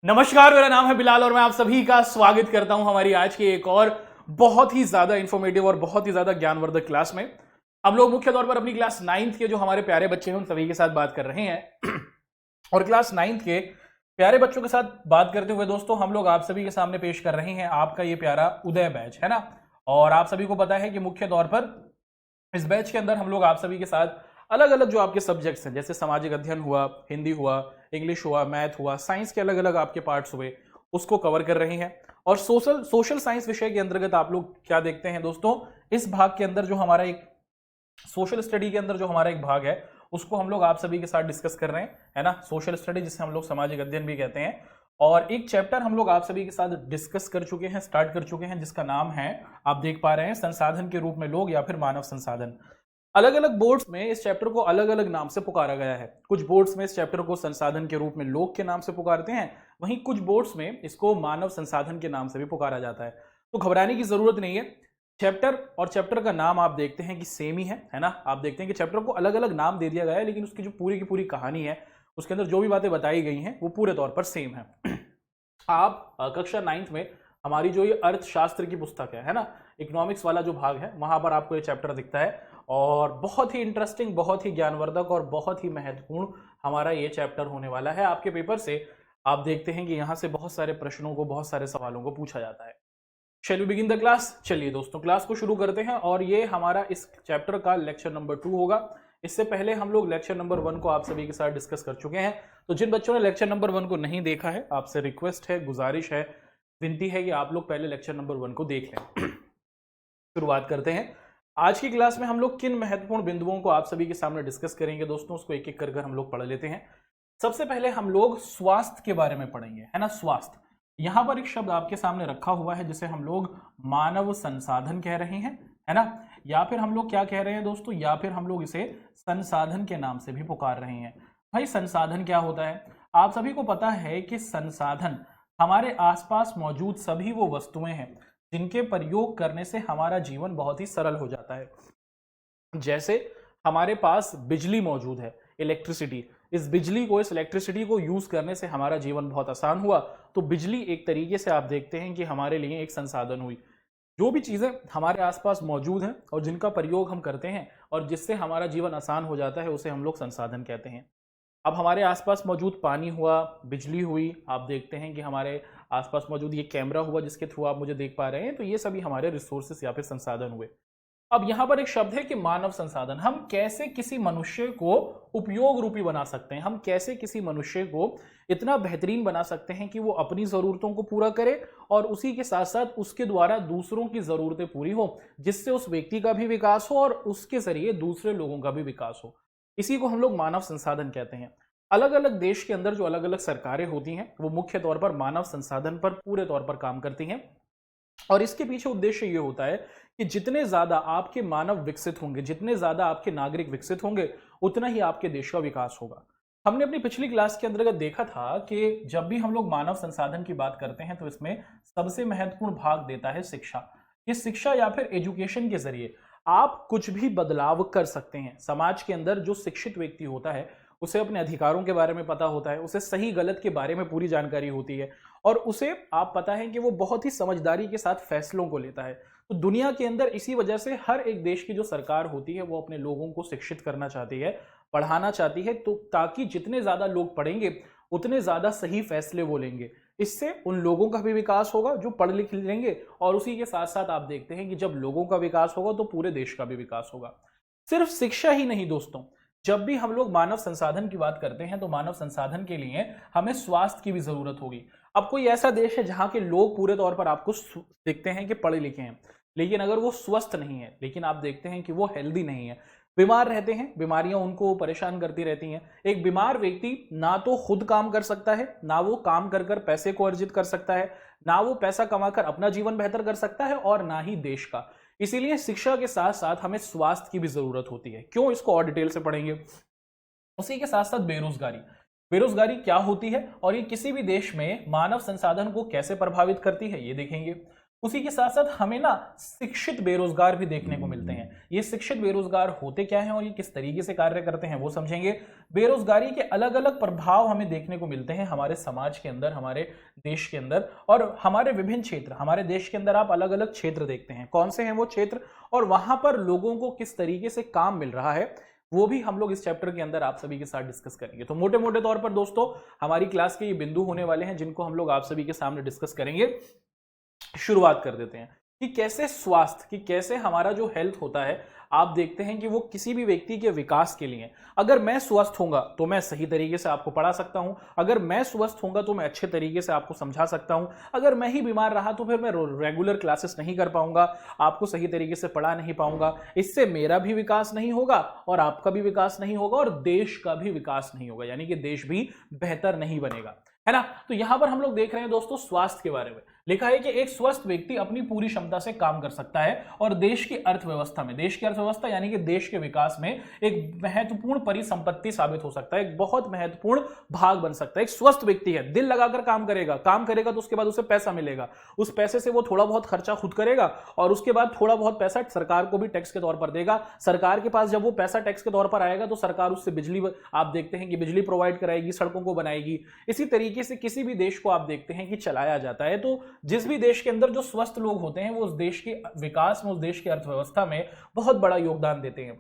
नमस्कार, मेरा नाम है बिलाल और मैं आप सभी का स्वागत करता हूं हमारी आज की एक और बहुत ही ज्यादा इंफॉर्मेटिव और बहुत ही ज्यादा ज्ञानवर्धक क्लास में। हम लोग मुख्य तौर पर अपनी क्लास 9th के जो हमारे प्यारे बच्चे हैं उन सभी के साथ बात कर रहे हैं। और क्लास 9th के प्यारे बच्चों के साथ बात करते हुए दोस्तों हम लोग आप सभी के सामने पेश कर रहे हैं आपका ये प्यारा उदय बैच, है ना। और आप सभी को पता है कि मुख्य तौर पर इस बैच के अंदर हम लोग आप सभी के साथ अलग अलग जो आपके सब्जेक्ट्स हैं, जैसे सामाजिक अध्ययन हुआ, हिंदी हुआ, इंग्लिश हुआ, मैथ हुआ, साइंस के अलग अलग आपके पार्ट्स हुए, उसको कवर कर रहे हैं। और सोशल साइंस विषय के अंतर्गत आप लोग क्या देखते हैं दोस्तों, इस भाग के अंदर जो हमारा एक सोशल स्टडी के अंदर जो हमारा एक भाग है उसको हम लोग आप सभी के साथ डिस्कस कर रहे हैं, है ना। सोशल स्टडी जिसे हम लोग सामाजिक अध्ययन भी कहते हैं। और एक चैप्टर हम लोग आप सभी के साथ डिस्कस कर चुके हैं, स्टार्ट कर चुके हैं, जिसका नाम है, आप देख पा रहे हैं, संसाधन के रूप में लोग या फिर मानव संसाधन। अलग अलग बोर्ड्स में इस चैप्टर को अलग अलग नाम से पुकारा गया है। कुछ बोर्ड्स में इस चैप्टर को संसाधन के रूप में लोग के नाम से पुकारते हैं, वहीं कुछ बोर्ड्स में इसको मानव संसाधन के नाम से भी पुकारा जाता है। तो घबराने की जरूरत नहीं है। चैप्टर और चैप्टर का नाम आप देखते हैं कि सेम ही है ना। आप देखते हैं कि चैप्टर को अलग अलग नाम दे दिया गया है, लेकिन उसकी जो पूरी की पूरी कहानी है, उसके अंदर जो भी बातें बताई गई हैं वो पूरे तौर पर सेम है। आप कक्षा 9th में हमारी जो ये अर्थशास्त्र की पुस्तक है ना, इकोनॉमिक्स वाला जो भाग है, वहां पर आपको ये चैप्टर दिखता है। और बहुत ही इंटरेस्टिंग, बहुत ही ज्ञानवर्धक और बहुत ही महत्वपूर्ण हमारा ये चैप्टर होने वाला है आपके पेपर से। आप देखते हैं कि यहां से बहुत सारे प्रश्नों को, बहुत सारे सवालों को पूछा जाता है। Shall we begin the class. चलिए दोस्तों, क्लास को शुरू करते हैं। और ये हमारा इस चैप्टर का लेक्चर नंबर 2 होगा। इससे पहले हम लोग लेक्चर नंबर 1 को आप सभी के साथ डिस्कस कर चुके हैं। तो जिन बच्चों ने लेक्चर नंबर 1 को नहीं देखा है, आपसे रिक्वेस्ट है, गुजारिश है, विनती है कि आप लोग पहले लेक्चर नंबर 1 को देख लें। शुरुआत करते हैं। आज की क्लास में हम लोग किन महत्वपूर्ण बिंदुओं को आप सभी के सामने डिस्कस करेंगे दोस्तों, उसको एक एक कर हम लोग पढ़ लेते हैं। सबसे पहले हम लोग स्वास्थ्य के बारे में पढ़ेंगे, है ना। स्वास्थ्य, यहां पर एक शब्द आपके सामने रखा हुआ है जिसे हम लोग मानव संसाधन कह रहे हैं, है ना। या फिर हम लोग क्या कह रहे हैं दोस्तों, या फिर हम लोग इसे संसाधन के नाम से भी पुकार रहे हैं। भाई संसाधन क्या होता है, आप सभी को पता है कि संसाधन हमारे आसपास मौजूद सभी वो वस्तुएं हैं जिनके प्रयोग करने से हमारा जीवन बहुत ही सरल हो जाता है। जैसे हमारे पास बिजली मौजूद है, इलेक्ट्रिसिटी। इस इलेक्ट्रिसिटी को यूज करने से हमारा जीवन बहुत आसान हुआ। तो बिजली एक तरीके से आप देखते हैं कि हमारे लिए एक संसाधन हुई। जो भी चीजें हमारे आसपास मौजूद हैं और जिनका प्रयोग हम करते हैं और जिससे हमारा जीवन आसान हो जाता है, उसे हम लोग संसाधन कहते हैं। अब हमारे आसपास मौजूद पानी हुआ, बिजली हुई, आप देखते हैं कि हमारे आसपास मौजूद ये कैमरा हुआ जिसके थ्रू आप मुझे देख पा रहे हैं, तो ये सभी हमारे रिसोर्सेस या फिर संसाधन हुए। अब यहां पर एक शब्द है कि मानव संसाधन। हम कैसे किसी मनुष्य को उपयोग रूपी बना सकते हैं, हम कैसे किसी मनुष्य को इतना बेहतरीन बना सकते हैं कि वो अपनी जरूरतों को पूरा करे और उसी के साथ साथ उसके द्वारा दूसरों की जरूरतें पूरी हो, जिससे उस व्यक्ति का भी विकास हो और उसके जरिए दूसरे लोगों का भी विकास हो। इसी को हम लोग मानव संसाधन कहते हैं। अलग अलग देश के अंदर जो अलग अलग सरकारें होती हैं वो मुख्य तौर पर मानव संसाधन पर पूरे तौर पर काम करती हैं। और इसके पीछे उद्देश्य ये होता है कि जितने ज्यादा आपके मानव विकसित होंगे, जितने ज्यादा आपके नागरिक विकसित होंगे, उतना ही आपके देश का विकास होगा। हमने अपनी पिछली क्लास के अंतर्गत देखा था कि जब भी हम लोग मानव संसाधन की बात करते हैं तो इसमें सबसे महत्वपूर्ण भाग देता है शिक्षा। इस शिक्षा या फिर एजुकेशन के जरिए आप कुछ भी बदलाव कर सकते हैं। समाज के अंदर जो शिक्षित व्यक्ति होता है उसे अपने अधिकारों के बारे में पता होता है, उसे सही गलत के बारे में पूरी जानकारी होती है और उसे आप पता है कि वो बहुत ही समझदारी के साथ फैसलों को लेता है। तो दुनिया के अंदर इसी वजह से हर एक देश की जो सरकार होती है वो अपने लोगों को शिक्षित करना चाहती है, पढ़ाना चाहती है, तो ताकि जितने ज्यादा लोग पढ़ेंगे उतने ज्यादा सही फैसले वो लेंगे। इससे उन लोगों का भी विकास होगा जो पढ़ लिख लेंगे, और उसी के साथ साथ आप देखते हैं कि जब लोगों का विकास होगा तो पूरे देश का भी विकास होगा। सिर्फ शिक्षा ही नहीं दोस्तों, जब भी हम लोग मानव संसाधन की बात करते हैं तो मानव संसाधन के लिए हमें स्वास्थ्य की भी जरूरत होगी। अब कोई ऐसा देश है जहां के लोग पूरे तौर पर आपको देखते हैं कि पढ़े लिखे हैं, लेकिन अगर वो स्वस्थ नहीं है, लेकिन आप देखते हैं कि वो हेल्दी नहीं है, बीमार रहते हैं, बीमारियां उनको परेशान करती रहती हैं। एक बीमार व्यक्ति ना तो खुद काम कर सकता है, ना वो काम कर कर पैसे को अर्जित कर सकता है, ना वो पैसा कमाकर अपना जीवन बेहतर कर सकता है और ना ही देश का। इसीलिए शिक्षा के साथ साथ हमें स्वास्थ्य की भी जरूरत होती है। क्यों, इसको और डिटेल से पढ़ेंगे। उसी के साथ साथ बेरोजगारी। बेरोजगारी क्या होती है और ये किसी भी देश में मानव संसाधन को कैसे प्रभावित करती है, ये देखेंगे। उसी के साथ साथ हमें ना शिक्षित बेरोजगार भी देखने को मिलते हैं। ये शिक्षित बेरोजगार होते क्या हैं और ये किस तरीके से कार्य करते हैं वो समझेंगे। बेरोजगारी के अलग अलग प्रभाव हमें देखने को मिलते हैं हमारे समाज के अंदर, हमारे देश के अंदर और हमारे विभिन्न क्षेत्र। हमारे देश के अंदर आप अलग अलग क्षेत्र देखते हैं, कौन से हैं वो क्षेत्र और वहां पर लोगों को किस तरीके से काम मिल रहा है, वो भी हम लोग इस चैप्टर के अंदर आप सभी के साथ डिस्कस करेंगे। तो मोटे मोटे तौर पर दोस्तों हमारी क्लास के ये बिंदु होने वाले हैं जिनको हम लोग आप सभी के सामने डिस्कस करेंगे। शुरुआत कर देते हैं कि कैसे स्वास्थ्य, कि कैसे हमारा जो हेल्थ होता है, आप देखते हैं कि वो किसी भी व्यक्ति के विकास के लिए, अगर मैं स्वस्थ होऊंगा तो मैं सही तरीके से आपको पढ़ा सकता हूं, अगर मैं स्वस्थ होऊंगा तो मैं अच्छे तरीके से आपको समझा सकता हूं, अगर मैं ही बीमार रहा तो फिर मैं रेगुलर क्लासेस नहीं कर पाऊंगा, आपको सही तरीके से पढ़ा नहीं पाऊंगा, इससे मेरा भी विकास नहीं होगा और आपका भी विकास नहीं होगा और देश का भी विकास नहीं होगा, यानी कि देश भी बेहतर नहीं बनेगा, है ना। तो यहां पर हम लोग देख रहे हैं दोस्तों स्वास्थ्य के बारे में लिखा है कि एक स्वस्थ व्यक्ति अपनी पूरी क्षमता से काम कर सकता है और देश की अर्थव्यवस्था में, देश की अर्थव्यवस्था यानी कि देश के विकास में एक महत्वपूर्ण परिसंपत्ति साबित हो सकता है, एक बहुत महत्वपूर्ण भाग बन सकता है। एक स्वस्थ व्यक्ति है, दिल लगाकर काम करेगा तो उसके बाद उसे पैसा मिलेगा, उस पैसे से वो थोड़ा बहुत खर्चा खुद करेगा और उसके बाद थोड़ा बहुत पैसा सरकार को भी टैक्स के तौर पर देगा। सरकार के पास जब वो पैसा टैक्स के तौर पर आएगा तो सरकार उससे बिजली, आप देखते हैं कि बिजली प्रोवाइड कराएगी, सड़कों को बनाएगी। इसी तरीके से किसी भी देश को आप देखते हैं कि चलाया जाता है। तो जिस भी देश के अंदर जो स्वस्थ लोग होते हैं वो उस देश के विकास में, उस देश की अर्थव्यवस्था में बहुत बड़ा योगदान देते हैं।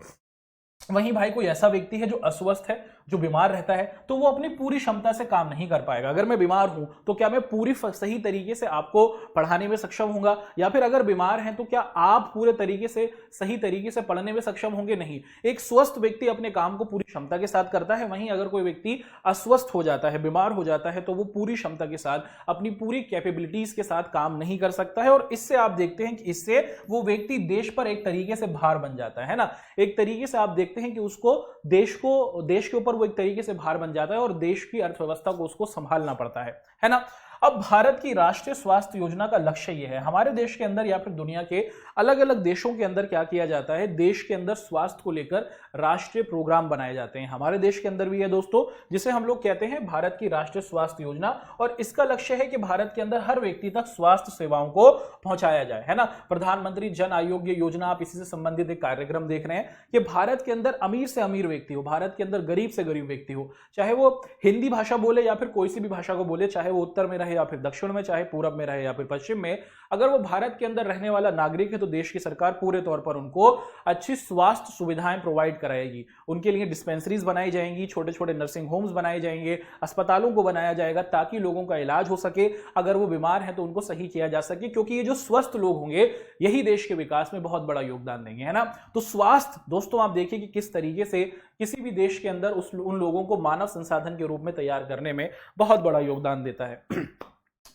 वहीं भाई कोई ऐसा व्यक्ति है जो अस्वस्थ है, जो बीमार रहता है, तो वो अपनी पूरी क्षमता से काम नहीं कर पाएगा। अगर मैं बीमार हूं तो क्या मैं पूरी सही तरीके से आपको पढ़ाने में सक्षम होऊंगा, या फिर अगर बीमार हैं तो क्या आप पूरे तरीके से सही तरीके से पढ़ने में सक्षम होंगे? नहीं। एक स्वस्थ व्यक्ति अपने काम को पूरी क्षमता के साथ करता है, वहीं अगर कोई व्यक्ति अस्वस्थ हो जाता है, बीमार हो जाता है, तो वो पूरी क्षमता के साथ, अपनी पूरी कैपेबिलिटीज के साथ काम नहीं कर सकता है और इससे आप देखते हैं कि इससे वो व्यक्ति देश पर एक तरीके से भार बन जाता है ना। एक तरीके से आप देखते हैं कि उसको देश के ऊपर वो एक तरीके से भार बन जाता है और देश की अर्थव्यवस्था को उसको संभालना पड़ता है ना। अब भारत की राष्ट्रीय स्वास्थ्य योजना का लक्ष्य यह है, हमारे देश के अंदर या फिर दुनिया के अलग अलग देशों के अंदर क्या किया जाता है, देश के अंदर स्वास्थ्य को लेकर राष्ट्रीय प्रोग्राम बनाए जाते हैं। हमारे देश के अंदर भी है दोस्तों, जिसे हम लोग कहते हैं भारत की राष्ट्रीय स्वास्थ्य योजना, और इसका लक्ष्य है कि भारत के अंदर हर व्यक्ति तक स्वास्थ्य सेवाओं को पहुंचाया जाए, है ना। प्रधानमंत्री जन आरोग्य योजना, आप इसी से संबंधित एक कार्यक्रम देख रहे हैं कि भारत के अंदर अमीर से अमीर व्यक्ति हो, भारत के अंदर गरीब से गरीब व्यक्ति हो, चाहे वो हिंदी भाषा बोले या फिर कोई सी भी भाषा को बोले, चाहे वो उत्तर में रहे या फिर दक्षिण में, चाहे पूरब में रहे या फिर पश्चिम में, अगर वो भारत के अंदर रहने वाला नागरिक है तो देश की सरकार पूरे तौर पर उनको अच्छी स्वास्थ्य सुविधाएं प्रोवाइड कराएगी। उनके लिए डिस्पेंसरीज बनाई जाएंगी, छोटे छोटे नर्सिंग होम्स बनाए जाएंगे, अस्पतालों को बनाया जाएगा ताकि लोगों का इलाज हो सके, अगर वो बीमार हैं तो उनको सही किया जा सके, क्योंकि ये जो स्वस्थ लोग होंगे यही देश के विकास में बहुत बड़ा योगदान देंगे, है ना। तो स्वास्थ्य दोस्तों आप देखिए कि किस तरीके से किसी भी देश के अंदर उन लोगों को मानव संसाधन के रूप में तैयार करने में बहुत बड़ा योगदान देता है।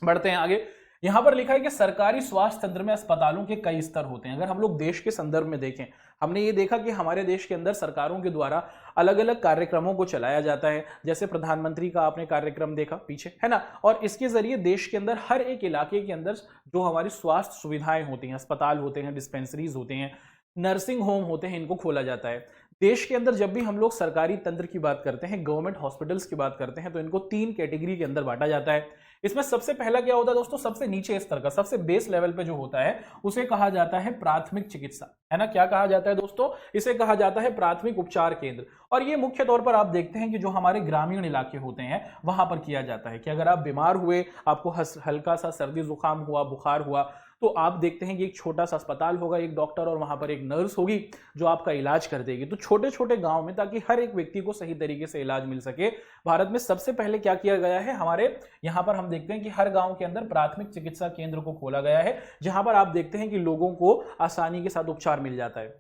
बढ़ते हैं आगे। यहां पर लिखा है कि सरकारी स्वास्थ्य तंत्र में अस्पतालों के कई स्तर होते हैं। अगर हम लोग देश के संदर्भ में देखें, हमने ये देखा कि हमारे देश के अंदर सरकारों के द्वारा अलग अलग कार्यक्रमों को चलाया जाता है, जैसे प्रधानमंत्री का आपने कार्यक्रम देखा पीछे, है ना। और इसके जरिए देश के अंदर हर एक इलाके के अंदर जो हमारी स्वास्थ्य सुविधाएं होती हैं, अस्पताल होते हैं, डिस्पेंसरीज होते हैं, नर्सिंग होम होते हैं, इनको खोला जाता है। देश के अंदर जब भी हम लोग सरकारी तंत्र की बात करते हैं, गवर्नमेंट हॉस्पिटल्स की बात करते हैं, तो इनको 3 कैटेगरी के अंदर बांटा जाता है। इसमें सबसे पहला क्या होता है दोस्तों, सबसे नीचे स्तर का, सबसे बेस लेवल पे जो होता है उसे कहा जाता है प्राथमिक चिकित्सा, है ना। क्या कहा जाता है दोस्तों, इसे कहा जाता है प्राथमिक उपचार केंद्र। और ये मुख्य तौर पर आप देखते हैं कि जो हमारे ग्रामीण इलाके होते हैं वहां पर किया जाता है कि अगर आप बीमार हुए, आपको हल्का सा सर्दी जुकाम हुआ, बुखार हुआ, तो आप देखते हैं कि एक छोटा सा अस्पताल होगा, एक डॉक्टर और वहां पर एक नर्स होगी जो आपका इलाज कर देगी। तो छोटे छोटे गांव में, ताकि हर एक व्यक्ति को सही तरीके से इलाज मिल सके, भारत में सबसे पहले क्या किया गया है, हमारे यहां पर हम देखते हैं कि हर गांव के अंदर प्राथमिक चिकित्सा केंद्र को खोला गया है, जहां पर आप देखते हैं कि लोगों को आसानी के साथ उपचार मिल जाता है।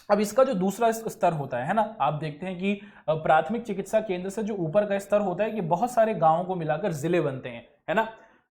अब इसका जो दूसरा स्तर होता है ना, आप देखते हैं कि प्राथमिक चिकित्सा केंद्र से जो ऊपर का स्तर होता है कि बहुत सारे गांवों को मिलाकर जिले बनते हैं, है ना।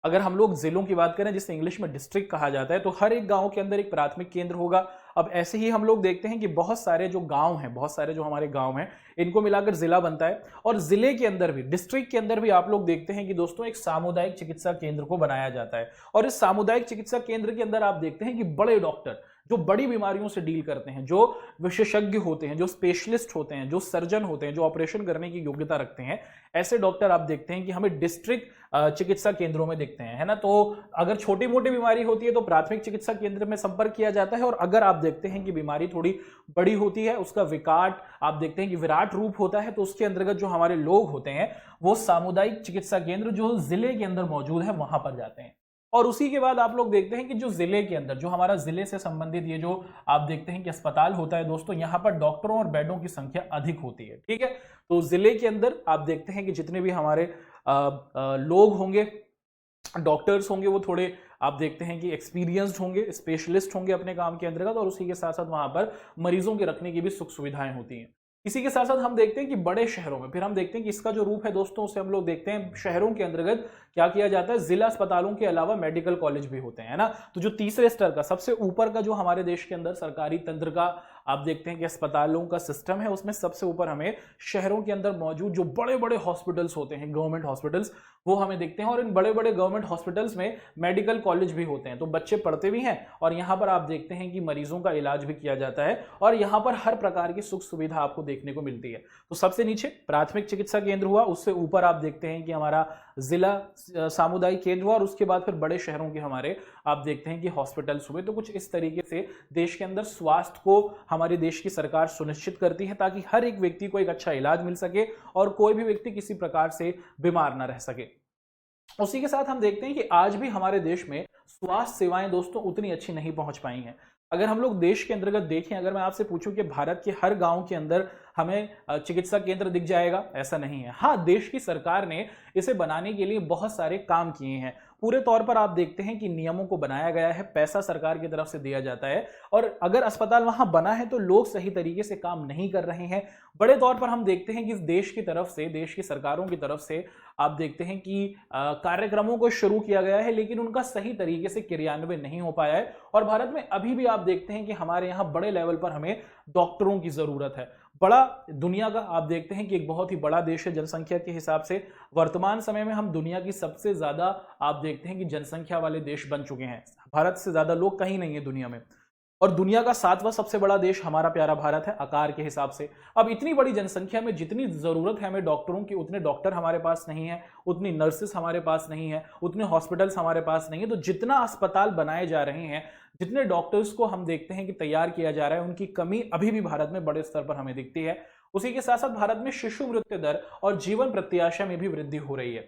अगर हम लोग जिलों की बात करें, जिसे इंग्लिश में डिस्ट्रिक्ट कहा जाता है, तो हर एक गांव के अंदर एक प्राथमिक केंद्र होगा। अब ऐसे ही हम लोग देखते हैं कि बहुत सारे जो गांव हैं, बहुत सारे जो हमारे गांव हैं, इनको मिलाकर जिला बनता है। और जिले के अंदर भी, डिस्ट्रिक्ट के अंदर भी आप लोग देखते हैं कि दोस्तों एक सामुदायिक चिकित्सा केंद्र को बनाया जाता है। और इस सामुदायिक चिकित्सा केंद्र के अंदर आप देखते हैं कि बड़े डॉक्टर जो बड़ी बीमारियों से डील करते हैं, जो विशेषज्ञ होते हैं, जो स्पेशलिस्ट होते हैं, जो सर्जन होते हैं, जो ऑपरेशन करने की योग्यता रखते हैं, ऐसे डॉक्टर आप देखते हैं कि हमें डिस्ट्रिक्ट चिकित्सा केंद्रों में दिखते हैं, है ना। तो अगर छोटी मोटी बीमारी होती है तो प्राथमिक चिकित्सा केंद्र में संपर्क किया जाता है, और अगर आप देखते हैं कि बीमारी थोड़ी बड़ी होती है, उसका विकट आप देखते हैं कि विराट रूप होता है, तो उसके अंतर्गत जो हमारे लोग होते हैं वो सामुदायिक चिकित्सा केंद्र जो जिले के अंदर मौजूद है वहां पर जाते हैं। और उसी के बाद आप लोग देखते हैं कि जो जिले के अंदर जो हमारा जिले से संबंधित ये जो आप देखते हैं कि अस्पताल होता है दोस्तों, यहां पर डॉक्टरों और बेडों की संख्या अधिक होती है, ठीक है। तो जिले के अंदर आप देखते हैं कि जितने भी हमारे लोग होंगे, डॉक्टर्स होंगे, वो थोड़े आप देखते हैं कि एक्सपीरियंस्ड होंगे, स्पेशलिस्ट होंगे अपने काम के अंतर्गत, और उसी के साथ साथ वहां पर मरीजों के रखने की भी सुख सुविधाएं होती हैं। इसी के साथ साथ हम देखते हैं कि बड़े शहरों में फिर हम देखते हैं कि इसका जो रूप है दोस्तों, उसे हम लोग देखते हैं शहरों के अंतर्गत क्या किया जाता है, जिला अस्पतालों के अलावा मेडिकल कॉलेज भी होते हैं ना। तो जो तीसरे स्तर का सबसे ऊपर का जो हमारे देश के अंदर सरकारी तंत्र का आप देखते हैं कि अस्पतालों का सिस्टम है, उसमें सबसे ऊपर हमें शहरों के अंदर मौजूद जो बड़े बड़े हॉस्पिटल्स होते हैं, गवर्नमेंट हॉस्पिटल्स, वो हमें देखते हैं। और इन बड़े बड़े गवर्नमेंट हॉस्पिटल्स में मेडिकल कॉलेज भी होते हैं, तो बच्चे पढ़ते भी हैं, और यहाँ पर आप देखते हैं कि मरीजों का इलाज भी किया जाता है, और यहाँ पर हर प्रकार की सुख सुविधा आपको देखने को मिलती है। तो सबसे नीचे प्राथमिक चिकित्सा केंद्र हुआ, उससे ऊपर आप देखते हैं कि हमारा जिला सामुदायिक केंद्र हुआ, और उसके बाद फिर बड़े शहरों के हमारे आप देखते हैं कि हॉस्पिटल्स हुए। तो कुछ इस तरीके से देश के अंदर स्वास्थ्य को हमारे देश की सरकार सुनिश्चित करती है, ताकि हर एक व्यक्ति को एक अच्छा इलाज मिल सके और कोई भी व्यक्ति किसी प्रकार से बीमार ना रह सके। उसी के साथ हम देखते हैं कि आज भी हमारे देश में स्वास्थ्य सेवाएं दोस्तों उतनी अच्छी नहीं पहुंच पाई हैं। अगर हम लोग देश के अंतर्गत देखें, अगर मैं आपसे पूछूं कि भारत के हर गांव के अंदर हमें चिकित्सा केंद्र दिख जाएगा, ऐसा नहीं है। हाँ, देश की सरकार ने इसे बनाने के लिए बहुत सारे काम किए हैं। पूरे तौर पर आप देखते हैं कि नियमों को बनाया गया है, पैसा सरकार की तरफ से दिया जाता है, और अगर अस्पताल वहां बना है तो लोग सही तरीके से काम नहीं कर रहे हैं। बड़े तौर पर हम देखते हैं कि देश की तरफ से, देश की सरकारों की तरफ से आप देखते हैं कि कार्यक्रमों को शुरू किया गया है, लेकिन उनका सही तरीके से क्रियान्वयन नहीं हो पाया है। और भारत में अभी भी आप देखते हैं कि हमारे यहाँ बड़े लेवल पर हमें डॉक्टरों की जरूरत है। बड़ा दुनिया का आप देखते हैं कि एक बहुत ही बड़ा देश है जनसंख्या के हिसाब से। वर्तमान समय में हम दुनिया की सबसे ज्यादा आप देखते हैं कि जनसंख्या वाले देश बन चुके हैं। भारत से ज्यादा लोग कहीं नहीं है दुनिया में, और दुनिया का 7वां सबसे बड़ा देश हमारा प्यारा भारत है आकार के हिसाब से। अब इतनी बड़ी जनसंख्या में जितनी जरूरत है हमें डॉक्टरों की, उतने डॉक्टर हमारे पास नहीं है, उतनी नर्सेस हमारे पास नहीं है, उतने हॉस्पिटल्स हमारे पास नहीं है। तो जितना अस्पताल बनाए जा रहे हैं, जितने डॉक्टर्स को हम देखते हैं कि तैयार किया जा रहा है, उनकी कमी अभी भी भारत में बड़े स्तर पर हमें दिखती है। उसी के साथ साथ भारत में शिशु मृत्यु दर और जीवन प्रत्याशा में भी वृद्धि हो रही है।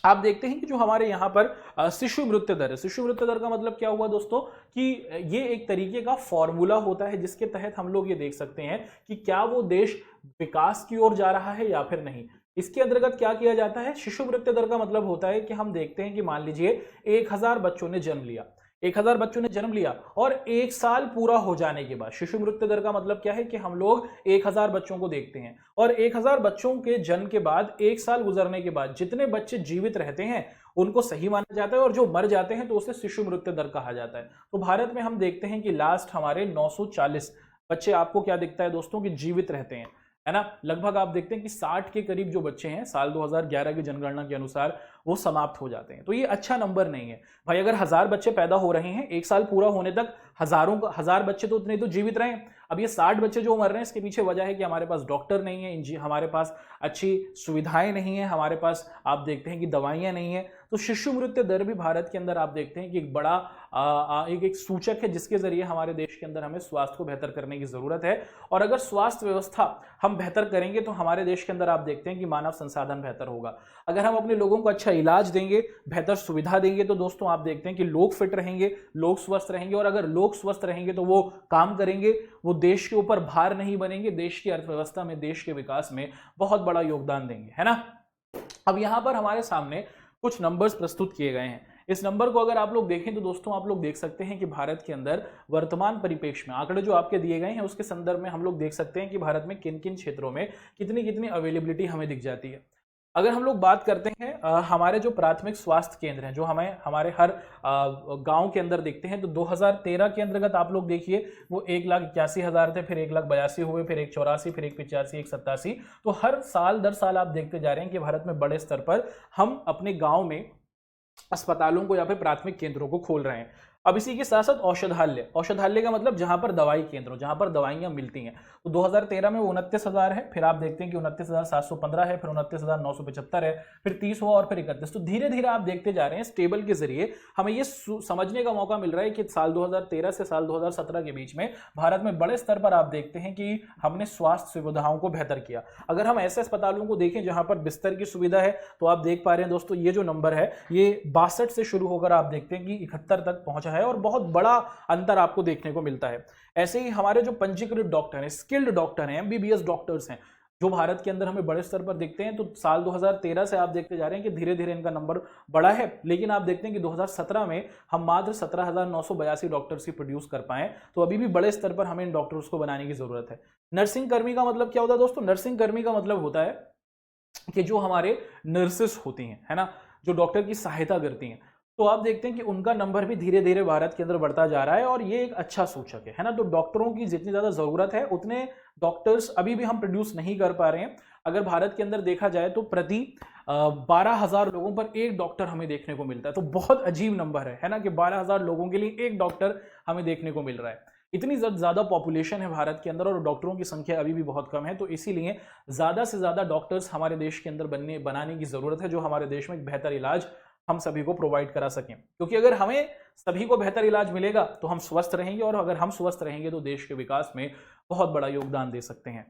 आप देखते हैं कि जो हमारे यहाँ पर शिशु मृत्यु दर है, शिशु मृत्यु दर का मतलब क्या हुआ दोस्तों, कि ये एक तरीके का फॉर्मूला होता है जिसके तहत हम लोग ये देख सकते हैं कि क्या वो देश विकास की ओर जा रहा है या फिर नहीं। इसके अंतर्गत क्या किया जाता है, शिशु मृत्यु दर का मतलब होता है कि हम देखते हैं कि मान लीजिए 1000 बच्चों ने जन्म लिया, 1000 बच्चों ने जन्म लिया, और 1 साल पूरा हो जाने के बाद, शिशु मृत्यु दर का मतलब क्या है कि हम लोग 1000 बच्चों को देखते हैं, और 1000 बच्चों के जन्म के बाद 1 साल गुजरने के बाद जितने बच्चे जीवित रहते हैं उनको सही माना जाता है, और जो मर जाते हैं तो उसे शिशु मृत्यु दर कहा जाता है। तो भारत में हम देखते हैं कि लास्ट हमारे 940 बच्चे आपको क्या दिखता है दोस्तों कि जीवित रहते हैं, है ना। लगभग आप देखते हैं कि 60 के करीब जो बच्चे हैं साल 2011 की जनगणना के अनुसार वो समाप्त हो जाते हैं। तो ये अच्छा नंबर नहीं है भाई। अगर 1000 बच्चे पैदा हो रहे हैं 1 साल पूरा होने तक, 1000 बच्चे तो उतने तो जीवित रहे। अब ये 60 बच्चे जो मर रहे हैं, इसके पीछे वजह है कि हमारे पास डॉक्टर नहीं है, हमारे पास अच्छी सुविधाएं नहीं है, हमारे पास आप देखते हैं कि दवाइयां नहीं है। तो शिशु मृत्यु दर भी भारत के अंदर आप देखते हैं कि एक बड़ा एक सूचक है जिसके जरिए हमारे देश के अंदर हमें स्वास्थ्य को बेहतर करने की जरूरत है। और अगर स्वास्थ्य व्यवस्था हम बेहतर करेंगे तो हमारे देश के अंदर आप देखते हैं कि मानव संसाधन बेहतर होगा। अगर हम अपने लोगों को अच्छा इलाज देंगे, बेहतर सुविधा देंगे, तो दोस्तों आप देखते हैं कि लोग फिट रहेंगे, लोग स्वस्थ रहेंगे, और अगर लोग स्वस्थ रहेंगे तो वो काम करेंगे, वो देश के ऊपर भार नहीं बनेंगे, देश की अर्थव्यवस्था में, देश के विकास में बहुत बड़ा योगदान देंगे, है ना। अब यहां पर हमारे सामने कुछ नंबर्स प्रस्तुत किए गए हैं। इस नंबर को अगर आप लोग देखें तो दोस्तों आप लोग देख सकते हैं कि भारत के अंदर वर्तमान परिप्रेक्ष्य में आंकड़े जो आपके दिए गए हैं उसके संदर्भ में हम लोग देख सकते हैं कि भारत में किन किन क्षेत्रों में कितनी कितनी अवेलेबिलिटी हमें दिख जाती है। अगर हम लोग बात करते हैं हमारे जो प्राथमिक स्वास्थ्य केंद्र हैं जो हमें हमारे हर गांव के अंदर दिखते हैं, तो 2013 के अंतर्गत आप लोग देखिए वो 1,81,000 थे, फिर 1,82,000 हुए, फिर 1,84,000, फिर 1,85,000, 1,87,000। तो हर साल दर साल आप देखते जा रहे हैं कि भारत में बड़े स्तर पर हम अपने गाँव में अस्पतालों को या फिर प्राथमिक केंद्रों को खोल रहे हैं। अब इसी के साथ साथ औषधालय, औषधालय का मतलब जहां पर दवाई केंद्र, जहां पर दवाइयां मिलती हैं, तो 2013 में वो 29,000 है, फिर आप देखते हैं कि 29,715 है, फिर 29,975 है, फिर 30 हुआ और फिर 31। तो धीरे धीरे आप देखते जा रहे हैं, स्टेबल के जरिए हमें ये समझने का मौका मिल रहा है कि साल 2013 से साल 2017 के बीच में भारत में बड़े स्तर पर आप देखते हैं कि हमने स्वास्थ्य सुविधाओं को बेहतर किया। अगर हम ऐसे अस्पतालों को देखें जहां पर बिस्तर की सुविधा है, तो आप देख पा रहे हैं दोस्तों, ये जो नंबर है ये 62 से शुरू होकर आप देखते हैं कि 71 तक पहुंचा है, और बहुत बड़ा अंतर आपको देखने को मिलता है। ऐसे ही हमारे जो पंजीकृत डॉक्टर हैं, स्किल्ड डॉक्टर हैं, एमबीबीएस डॉक्टर्स हैं, जो भारत के अंदर हमें बड़े स्तर पर दिखते हैं, तो साल 2013 से आप देखते जा रहे हैं कि धीरे धीरे इनका नंबर बढ़ा है, लेकिन आप देखते हैं कि 2017 में हम मात्र 17,982 डॉक्टर्स ही प्रोड्यूस कर पाए। तो अभी भी बड़े स्तर पर हमें इन डॉक्टर्स को बनाने की जरूरत है। नर्सिंग कर्मी का मतलब क्या होता है दोस्तों? नर्सिंग कर्मी का मतलब होता है कि जो हमारे नर्सेस होती हैं, है ना, जो डॉक्टर की सहायता करती हैं, तो आप देखते हैं कि उनका नंबर भी धीरे धीरे भारत के अंदर बढ़ता जा रहा है, और ये एक अच्छा सूचक है ना। तो डॉक्टरों की जितनी ज्यादा जरूरत है उतने डॉक्टर्स अभी भी हम प्रोड्यूस नहीं कर पा रहे हैं। अगर भारत के अंदर देखा जाए तो प्रति 12,000 लोगों पर एक डॉक्टर हमें देखने को मिलता है। तो बहुत अजीब नंबर है ना, कि 12,000 लोगों के लिए एक डॉक्टर हमें देखने को मिल रहा है। इतनी ज्यादा पॉपुलेशन है भारत के अंदर और डॉक्टरों की संख्या अभी भी बहुत कम है। तो इसीलिए ज्यादा से ज्यादा डॉक्टर्स हमारे देश के अंदर बनाने की जरूरत है, जो हमारे देश में एक बेहतर इलाज हम सभी को प्रोवाइड करा सकें। क्योंकि अगर हमें सभी को बेहतर इलाज मिलेगा तो हम स्वस्थ रहेंगे, और अगर हम स्वस्थ रहेंगे तो देश के विकास में बहुत बड़ा योगदान दे सकते हैं।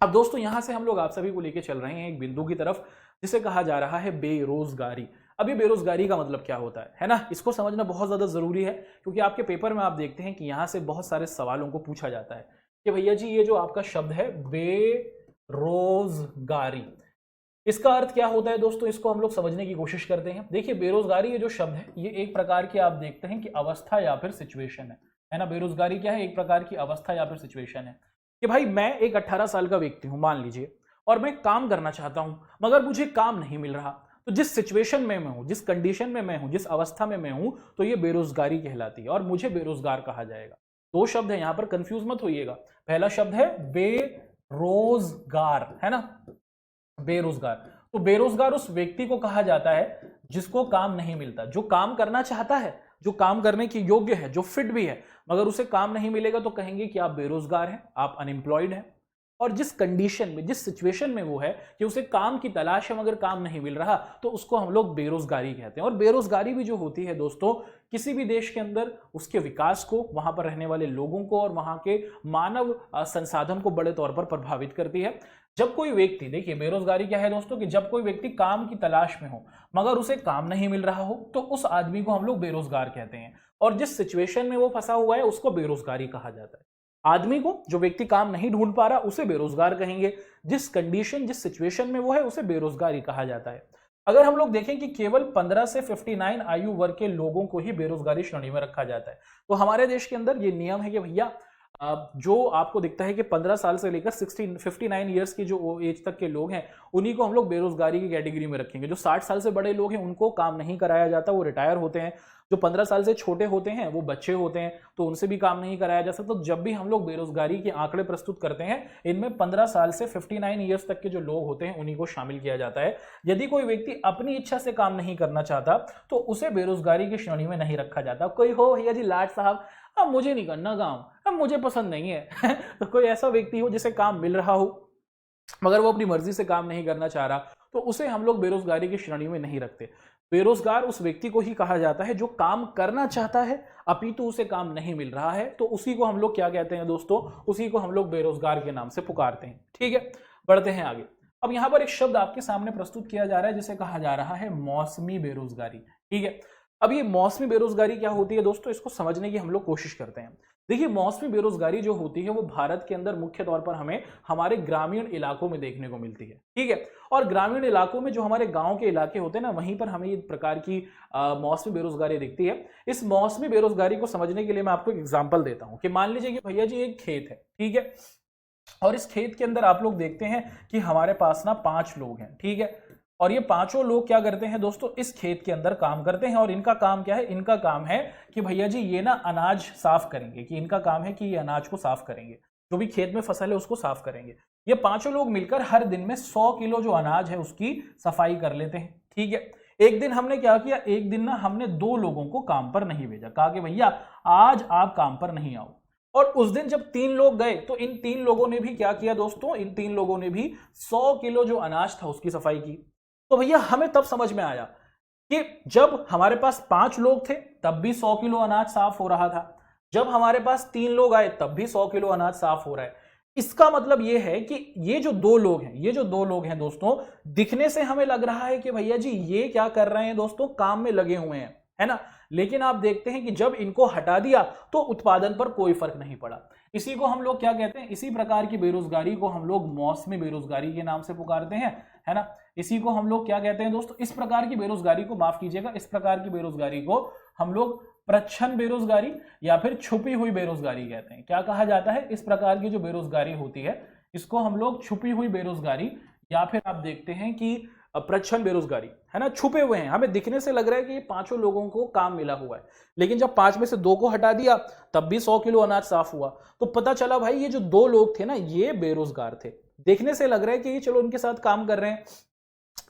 अब दोस्तों यहां से हम लोग आप सभी को लेकर चल रहे हैं एक बिंदु की तरफ, जिसे कहा जा रहा है बेरोजगारी। अभी बेरोजगारी का मतलब क्या होता है ना, इसको समझना बहुत ज्यादा जरूरी है, क्योंकि आपके पेपर में आप देखते हैं कि यहां से बहुत सारे सवालों को पूछा जाता है कि भैया जी ये जो आपका शब्द है बेरोजगारी, इसका अर्थ क्या होता है दोस्तों, इसको हम लोग समझने की कोशिश करते हैं। देखिए बेरोजगारी ये जो शब्द है, ये एक प्रकार की आप देखते हैं कि अवस्था या फिर सिचुएशन है ना। बेरोजगारी क्या है? एक प्रकार की अवस्था या फिर सिचुएशन है कि भाई मैं एक 18 साल का व्यक्ति हूं मान लीजिए, और मैं काम करना चाहता हूं मगर मुझे काम नहीं मिल रहा। तो जिस सिचुएशन में मैं हूं, जिस कंडीशन में मैं हूं, जिस अवस्था में मैं हूं, तो ये बेरोजगारी कहलाती है और मुझे बेरोजगार कहा जाएगा। दो शब्द है यहां पर, कंफ्यूज मत होइएगा। पहला शब्द है बेरोजगार, है ना, बेरोजगार। तो बेरोजगार उस व्यक्ति को कहा जाता है जिसको काम नहीं मिलता, जो काम करना चाहता है, जो काम करने के योग्य है, जो फिट भी है, मगर उसे काम नहीं मिलेगा तो कहेंगे कि आप बेरोजगार हैं, आप अनएम्प्लॉयड हैं। और जिस कंडीशन में, जिस सिचुएशन में वो है कि उसे काम की तलाश है मगर काम नहीं मिल रहा, तो उसको हम लोग बेरोजगारी कहते हैं। और बेरोजगारी भी जो होती है दोस्तों, किसी भी देश के अंदर उसके विकास को, वहां पर रहने वाले लोगों को और वहां के मानव संसाधन को बड़े तौर पर प्रभावित करती है। जब कोई व्यक्ति, देखिए बेरोजगारी क्या है दोस्तों, कि जब कोई व्यक्ति काम की तलाश में हो मगर उसे काम नहीं मिल रहा हो, तो उस आदमी को हम लोग बेरोजगार कहते हैं। और जिस सिचुएशन में वो फंसा हुआ है उसको बेरोजगारी कहा जाता है। आदमी को, जो व्यक्ति काम नहीं ढूंढ पा रहा, उसे बेरोजगार कहेंगे। जिस कंडीशन, जिस सिचुएशन में वो है, उसे बेरोजगारी कहा जाता है। अगर हम लोग देखें कि केवल 15 से 59 आयु वर्ग के लोगों को ही बेरोजगारी श्रेणी में रखा जाता है, तो हमारे देश के अंदर ये नियम है कि भैया जो आपको दिखता है कि 15 साल से लेकर 59 ईयर्स की जो एज तक के लोग हैं, उन्हीं को हम लोग बेरोजगारी की कैटेगरी में रखेंगे। जो 60 साल से बड़े लोग हैं उनको काम नहीं कराया जाता, वो रिटायर होते हैं। जो 15 साल से छोटे होते हैं वो बच्चे होते हैं, तो उनसे भी काम नहीं कराया जा सकता। तो जब भी हम लोग बेरोजगारी के आंकड़े प्रस्तुत करते हैं, इनमें 15 साल से 59 ईयर्स तक के जो लोग होते हैं उन्हीं को शामिल किया जाता है। यदि कोई व्यक्ति अपनी इच्छा से काम नहीं करना चाहता तो उसे बेरोजगारी की श्रेणी में नहीं रखा जाता। कोई हो भैया जी लाट साहब, अब मुझे नहीं करना काम, अब मुझे पसंद नहीं है तो कोई ऐसा व्यक्ति हो जिसे काम मिल रहा हो मगर वो अपनी मर्जी से काम नहीं करना चाह रहा, तो उसे हम लोग बेरोजगारी की श्रेणी में नहीं रखते। बेरोजगार उस व्यक्ति को ही कहा जाता है जो काम करना चाहता है अपितु उसे काम नहीं मिल रहा है, तो उसी को हम लोग क्या कहते हैं दोस्तों, उसी को हम लोग बेरोजगार के नाम से पुकारते हैं। ठीक है, बढ़ते हैं आगे। अब यहां पर एक शब्द आपके सामने प्रस्तुत किया जा रहा है जिसे कहा जा रहा है मौसमी बेरोजगारी। ठीक है, अब ये मौसमी बेरोजगारी क्या होती है दोस्तों, इसको समझने की हम लोग कोशिश करते हैं। देखिए मौसमी बेरोजगारी जो होती है वो भारत के अंदर मुख्य तौर पर हमें हमारे ग्रामीण इलाकों में देखने को मिलती है। ठीक है, और ग्रामीण इलाकों में जो हमारे गांव के इलाके होते हैं ना, वहीं पर हमें एक प्रकार की मौसमी बेरोजगारी दिखती है। इस मौसमी बेरोजगारी को समझने के लिए मैं आपको एक एग्जांपल देता हूं कि मान लीजिए कि भैया जी एक खेत है, ठीक है, और इस खेत के अंदर आप लोग देखते हैं कि हमारे पास ना 5 लोग हैं। ठीक है, और ये पांचों लोग क्या करते हैं दोस्तों, इस खेत के अंदर काम करते हैं। और इनका काम क्या है, इनका काम है कि भैया जी ये ना अनाज साफ करेंगे, कि इनका काम है कि ये अनाज को साफ करेंगे, जो भी खेत में फसल है उसको साफ करेंगे। ये पांचों लोग मिलकर हर दिन में 100 किलो जो अनाज है उसकी सफाई कर लेते हैं। ठीक है, एक दिन हमने क्या किया, एक दिन ना हमने 2 लोगों को काम पर नहीं भेजा, कहा कि भैया आज आप काम पर नहीं आओ। और उस दिन जब 3 लोग गए तो इन 3 लोगों ने भी क्या किया दोस्तों, इन 3 लोगों ने भी 100 किलो जो अनाज था उसकी सफाई की। तो भैया हमें तब समझ में आया कि जब हमारे पास 5 लोग थे तब भी 100 किलो अनाज साफ हो रहा था, जब हमारे पास 3 लोग आए तब भी 100 किलो अनाज साफ हो रहा है। इसका मतलब यह है कि ये जो 2 लोग हैं, ये जो 2 लोग हैं दोस्तों, दिखने से हमें लग रहा है कि भैया जी ये क्या कर रहे हैं दोस्तों, काम में लगे हुए हैं, है ना। लेकिन आप देखते हैं कि जब इनको हटा दिया तो उत्पादन पर कोई फर्क नहीं पड़ा। इसी को हम लोग क्या कहते हैं, इसी प्रकार की बेरोजगारी को हम लोग मौसमी बेरोजगारी के नाम से पुकारते हैं, है ना। इसी को हम लोग क्या कहते हैं दोस्तों, इस प्रकार की बेरोजगारी को, माफ कीजिएगा, इस प्रकार की बेरोजगारी को हम लोग प्रच्छन्न बेरोजगारी या फिर छुपी हुई बेरोजगारी कहते हैं। क्या कहा जाता है, इस प्रकार की जो बेरोजगारी होती है इसको हम लोग छुपी हुई बेरोजगारी या फिर आप देखते हैं कि प्रच्छन्न बेरोजगारी, है ना। छुपे हुए हैं, हमें दिखने से लग रहा है कि ये 5 लोगों को काम मिला हुआ है, लेकिन जब 5 में से 2 को हटा दिया तब भी 100 किलो अनाज साफ हुआ। तो पता चला भाई ये जो 2 लोग थे ना ये बेरोजगार थे, देखने से लग रहा है कि ये चलो इनके साथ काम कर रहे हैं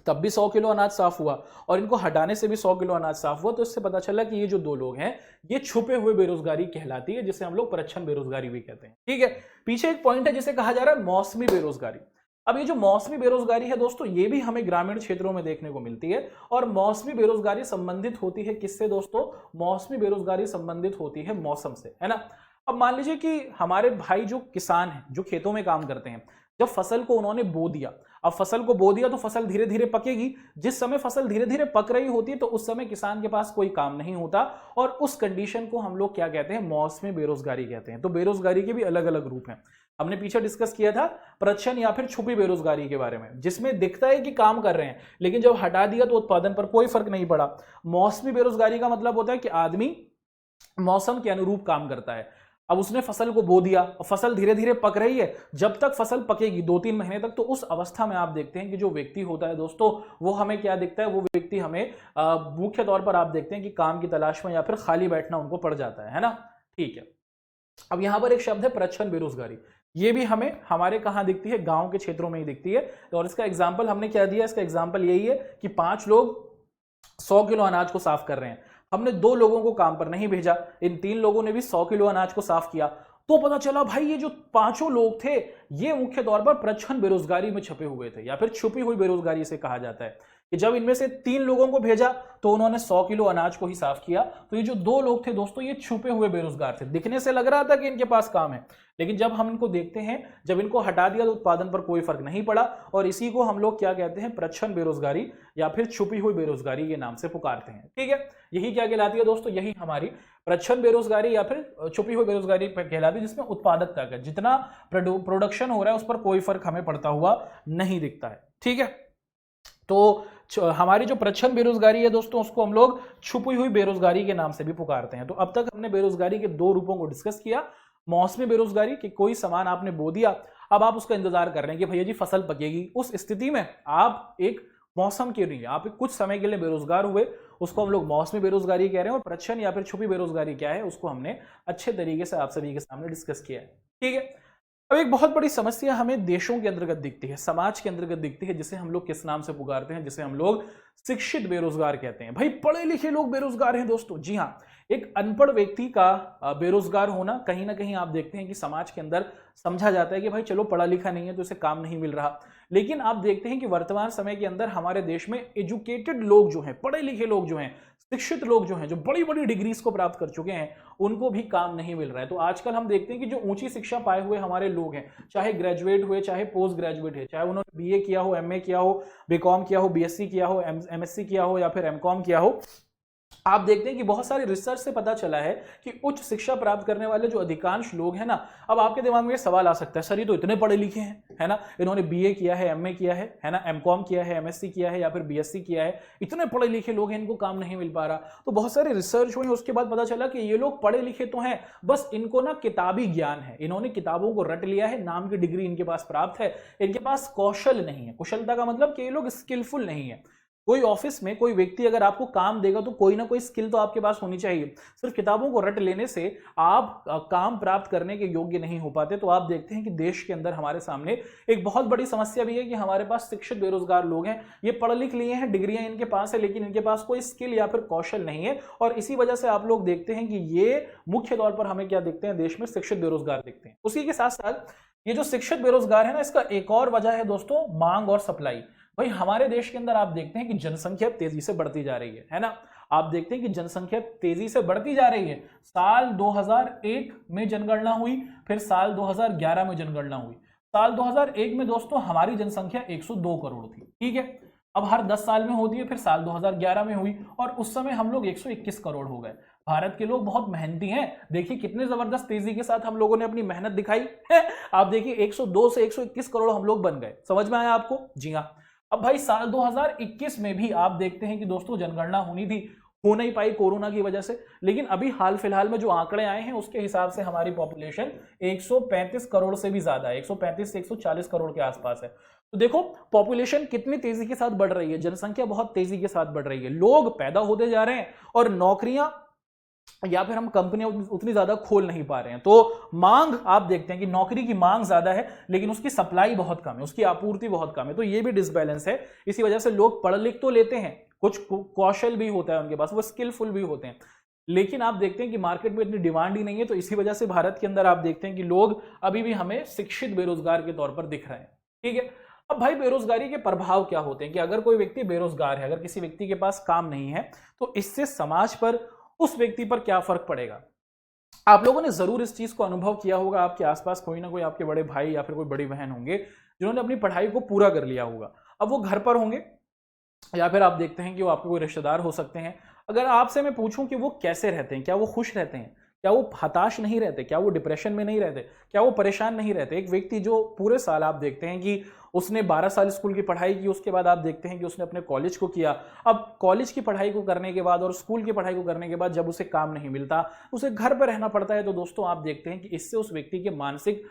तब भी 100 किलो अनाज साफ हुआ और इनको हटाने से भी 100 किलो अनाज साफ हुआ। तो इससे पता चला कि ये जो 2 लोग हैं ये छुपे हुए बेरोजगारी कहलाती है, जिसे हम लोग प्रच्छन्न बेरोजगारी भी कहते हैं। ठीक है, पीछे एक पॉइंट है जिसे कहा जा रहा है मौसमी बेरोजगारी। अब ये जो मौसमी बेरोजगारी है दोस्तों ये भी हमें ग्रामीण क्षेत्रों में देखने को मिलती है और मौसमी बेरोजगारी संबंधित होती है किससे दोस्तों, मौसमी बेरोजगारी संबंधित होती है मौसम से, है ना। अब मान लीजिए कि हमारे भाई जो किसान हैं, जो खेतों में काम करते हैं, जब फसल को उन्होंने बो दिया, अब फसल को बो दिया तो फसल धीरे धीरे पकेगी। जिस समय फसल धीरे धीरे पक रही होती है तो उस समय किसान के पास कोई काम नहीं होता और उस कंडीशन को हम लोग क्या कहते हैं, मौसमी बेरोजगारी कहते हैं। तो बेरोजगारी के भी अलग अलग रूप हैं। हमने पीछे डिस्कस किया था प्रच्छन्न या फिर छुपी बेरोजगारी के बारे में, जिसमें दिखता है कि काम कर रहे हैं लेकिन जब हटा दिया तो उत्पादन पर कोई फर्क नहीं पड़ा। मौसमी बेरोजगारी का मतलब होता है कि आदमी मौसम के अनुरूप काम करता है। अब उसने फसल को बो दिया और फसल धीरे धीरे पक रही है, जब तक फसल पकेगी 2-3 महीने तक, तो उस अवस्था में आप देखते हैं कि जो व्यक्ति होता है दोस्तों वो हमें क्या दिखता है, वो व्यक्ति हमें मुख्य तौर पर आप देखते हैं कि काम की तलाश में या फिर खाली बैठना उनको पड़ जाता है ना। ठीक है, अब यहां पर एक शब्द है प्रच्छन्न बेरोजगारी। ये भी हमें हमारे कहां दिखती है, गांव के क्षेत्रों में ही दिखती है। और इसका एग्जाम्पल हमने क्या दिया, इसका एग्जाम्पल यही है कि 5 लोग 100 किलो अनाज को साफ कर रहे हैं, हमने 2 लोगों को काम पर नहीं भेजा, इन 3 लोगों ने भी 100 किलो अनाज को साफ किया। तो पता चला भाई ये जो 5 लोग थे ये मुख्य तौर पर प्रच्छन्न बेरोजगारी में छपे हुए थे या फिर छुपी हुई बेरोजगारी से कहा जाता है कि जब इनमें से 3 लोगों को भेजा तो उन्होंने 100 किलो अनाज को ही साफ किया। तो ये जो 2 लोग थे दोस्तों ये छुपे हुए बेरोजगार थे, दिखने से लग रहा था कि इनके पास काम है, लेकिन जब हम इनको देखते हैं, जब इनको हटा दिया तो उत्पादन पर कोई फर्क नहीं पड़ा। और इसी को हम लोग क्या कहते हैं, प्रच्छन्न बेरोजगारी या फिर छुपी हुई बेरोजगारी के नाम से पुकारते हैं। ठीक है, यही क्या कहलाती है दोस्तों, यही हमारी प्रच्छन्न बेरोजगारी या फिर छुपी हुई बेरोजगारी कहलाती है, जिसमें उत्पादकता का जितना प्रोडक्शन हो रहा है उस पर कोई फर्क हमें पड़ता हुआ नहीं दिखता है। ठीक है, तो हमारी जो प्रच्छन्न बेरोजगारी है दोस्तों उसको हम लोग छुपी हुई बेरोजगारी के नाम से भी पुकारते हैं। तो अब तक हमने बेरोजगारी के 2 रूपों को डिस्कस किया। मौसमी बेरोजगारी कि कोई सामान आपने बो दिया, अब आप उसका इंतजार कर रहे हैं कि भैया जी फसल पकेगी, उस स्थिति में आप एक मौसम के लिए आप कुछ समय के लिए बेरोजगार हुए, उसको हम लोग मौसमी बेरोजगारी कह रहे हैं। और प्रच्छन्न या फिर छुपी बेरोजगारी क्या है उसको हमने अच्छे तरीके से आप सभी के सामने डिस्कस किया है। ठीक है, अब एक बहुत बड़ी समस्या हमें देशों के अंतर्गत दिखती है, समाज के अंतर्गत दिखती है, जिसे हम लोग किस नाम से पुकारते हैं, जिसे हम लोग शिक्षित बेरोजगार कहते हैं। भाई पढ़े लिखे लोग बेरोजगार हैं दोस्तों, जी हाँ। एक अनपढ़ व्यक्ति का बेरोजगार होना कहीं ना कहीं आप देखते हैं कि समाज के अंदर समझा जाता है कि भाई चलो पढ़ा लिखा नहीं है तो इसे काम नहीं मिल रहा। लेकिन आप देखते हैं कि वर्तमान समय के अंदर हमारे देश में एजुकेटेड लोग जो हैं, पढ़े लिखे लोग जो हैं, शिक्षित लोग जो हैं, जो बड़ी बड़ी डिग्रीज को प्राप्त कर चुके हैं, उनको भी काम नहीं मिल रहा है। तो आजकल हम देखते हैं कि जो ऊंची शिक्षा पाए हुए हमारे लोग हैं, चाहे ग्रेजुएट हुए चाहे पोस्ट ग्रेजुएट है, चाहे उन्होंने बीए किया हो, एमए किया हो, बीकॉम किया हो, बीएससी किया हो, एमएससी किया हो या फिर एमकॉम किया हो, आप देखते हैं कि बहुत सारे रिसर्च से पता चला है कि उच्च शिक्षा प्राप्त करने वाले जो अधिकांश लोग हैं ना, अब आपके दिमाग में ये सवाल आ सकता है, सर ये तो इतने पढ़े लिखे हैं, है ना, इन्होंने बीए किया है, एमए किया है ना, एमकॉम किया है, एमएससी किया है या फिर बीएससी किया है, इतने पढ़े लिखे लोग हैं, इनको काम नहीं मिल पा रहा। तो बहुत सारे रिसर्च हुए, उसके बाद पता चला कि ये लोग पढ़े लिखे तो हैं, बस इनको ना किताबी ज्ञान है, इन्होंने किताबों को रट लिया है, नाम की डिग्री इनके पास प्राप्त है, इनके पास कौशल नहीं है। कुशलता का मतलब कि ये लोग स्किलफुल नहीं है। कोई ऑफिस में कोई व्यक्ति अगर आपको काम देगा तो कोई ना कोई स्किल तो आपके पास होनी चाहिए। सिर्फ किताबों को रट लेने से आप काम प्राप्त करने के योग्य नहीं हो पाते। तो आप देखते हैं कि देश के अंदर हमारे सामने एक बहुत बड़ी समस्या भी है कि हमारे पास शिक्षित बेरोजगार लोग हैं, ये पढ़ लिख लिए हैं, डिग्रियां इनके पास है, लेकिन इनके पास कोई स्किल या फिर कौशल नहीं है। और इसी वजह से आप लोग देखते हैं कि ये मुख्य तौर पर हमें क्या दिखते हैं, देश में शिक्षित बेरोजगार दिखते हैं। उसी के साथ साथ ये जो शिक्षित बेरोजगार है ना, इसका एक और वजह है दोस्तों मांग और सप्लाई। भाई हमारे देश के अंदर आप देखते हैं कि जनसंख्या तेजी से बढ़ती जा रही है ना। आप देखते हैं कि जनसंख्या तेजी से बढ़ती जा रही है। साल 2001 में जनगणना हुई, फिर साल 2011 में जनगणना हुई। साल 2001 में दोस्तों हमारी जनसंख्या 102 करोड़ थी, ठीक है। अब हर 10 साल में होती है, फिर साल 2011 में हुई और उस समय हम लोग 121 करोड़ हो गए। भारत के लोग बहुत मेहनती हैं, देखिए कितने जबरदस्त तेजी के साथ हम लोगों ने अपनी मेहनत दिखाई है। आप देखिए 102 से 121 करोड़ हम लोग बन गए। समझ में आया आपको? जी हाँ। अब भाई साल 2021 में भी आप देखते हैं कि दोस्तों जनगणना होनी थी, हो नहीं पाई कोरोना की वजह से। लेकिन अभी हाल फिलहाल में जो आंकड़े आए हैं उसके हिसाब से हमारी पॉपुलेशन 135 करोड़ से भी ज्यादा है, 135 से 140 करोड़ के आसपास है। तो देखो पॉपुलेशन कितनी तेजी के साथ बढ़ रही है, जनसंख्या बहुत तेजी के साथ बढ़ रही है, लोग पैदा होते जा रहे हैं और नौकरियां या फिर हम कंपनियां उतनी ज्यादा खोल नहीं पा रहे हैं। तो मांग आप देखते हैं कि नौकरी की मांग ज्यादा है लेकिन उसकी सप्लाई बहुत कम है, उसकी आपूर्ति बहुत कम है। तो ये भी डिसबैलेंस है। इसी वजह से लोग पढ़ लिख तो लेते हैं, कुछ कौशल भी होता है उनके पास, वो स्किलफुल भी होते हैं, लेकिन आप देखते हैं कि मार्केट में इतनी डिमांड ही नहीं है। तो इसी वजह से भारत के अंदर आप देखते हैं कि लोग अभी भी हमें शिक्षित बेरोजगार के तौर पर दिख रहे हैं, ठीक है। अब भाई बेरोजगारी के प्रभाव क्या होते हैं कि अगर कोई व्यक्ति बेरोजगार है, अगर किसी व्यक्ति के पास काम नहीं है, तो इससे समाज पर, उस व्यक्ति पर क्या फर्क पड़ेगा। आप लोगों ने जरूर इस चीज को अनुभव किया होगा। आपके आसपास कोई ना कोई आपके बड़े भाई या फिर कोई बड़ी बहन होंगे जिन्होंने अपनी पढ़ाई को पूरा कर लिया होगा। अब वो घर पर होंगे या फिर आप देखते हैं कि वो आपके कोई रिश्तेदार हो सकते हैं। अगर आपसे मैं पूछूं कि वो कैसे रहते हैं, क्या वो खुश रहते हैं, क्या वो हताश नहीं रहते, क्या वो डिप्रेशन में नहीं रहते, क्या वो परेशान नहीं रहते। एक व्यक्ति जो पूरे साल आप देखते हैं कि उसने 12 साल स्कूल की पढ़ाई की, उसके बाद आप देखते हैं कि उसने अपने कॉलेज को किया। अब कॉलेज की पढ़ाई को करने के बाद और स्कूल की पढ़ाई को करने के बाद जब उसे काम नहीं मिलता, उसे घर पर रहना पड़ता है, तो दोस्तों आप देखते हैं कि इससे उस व्यक्ति के मानसिक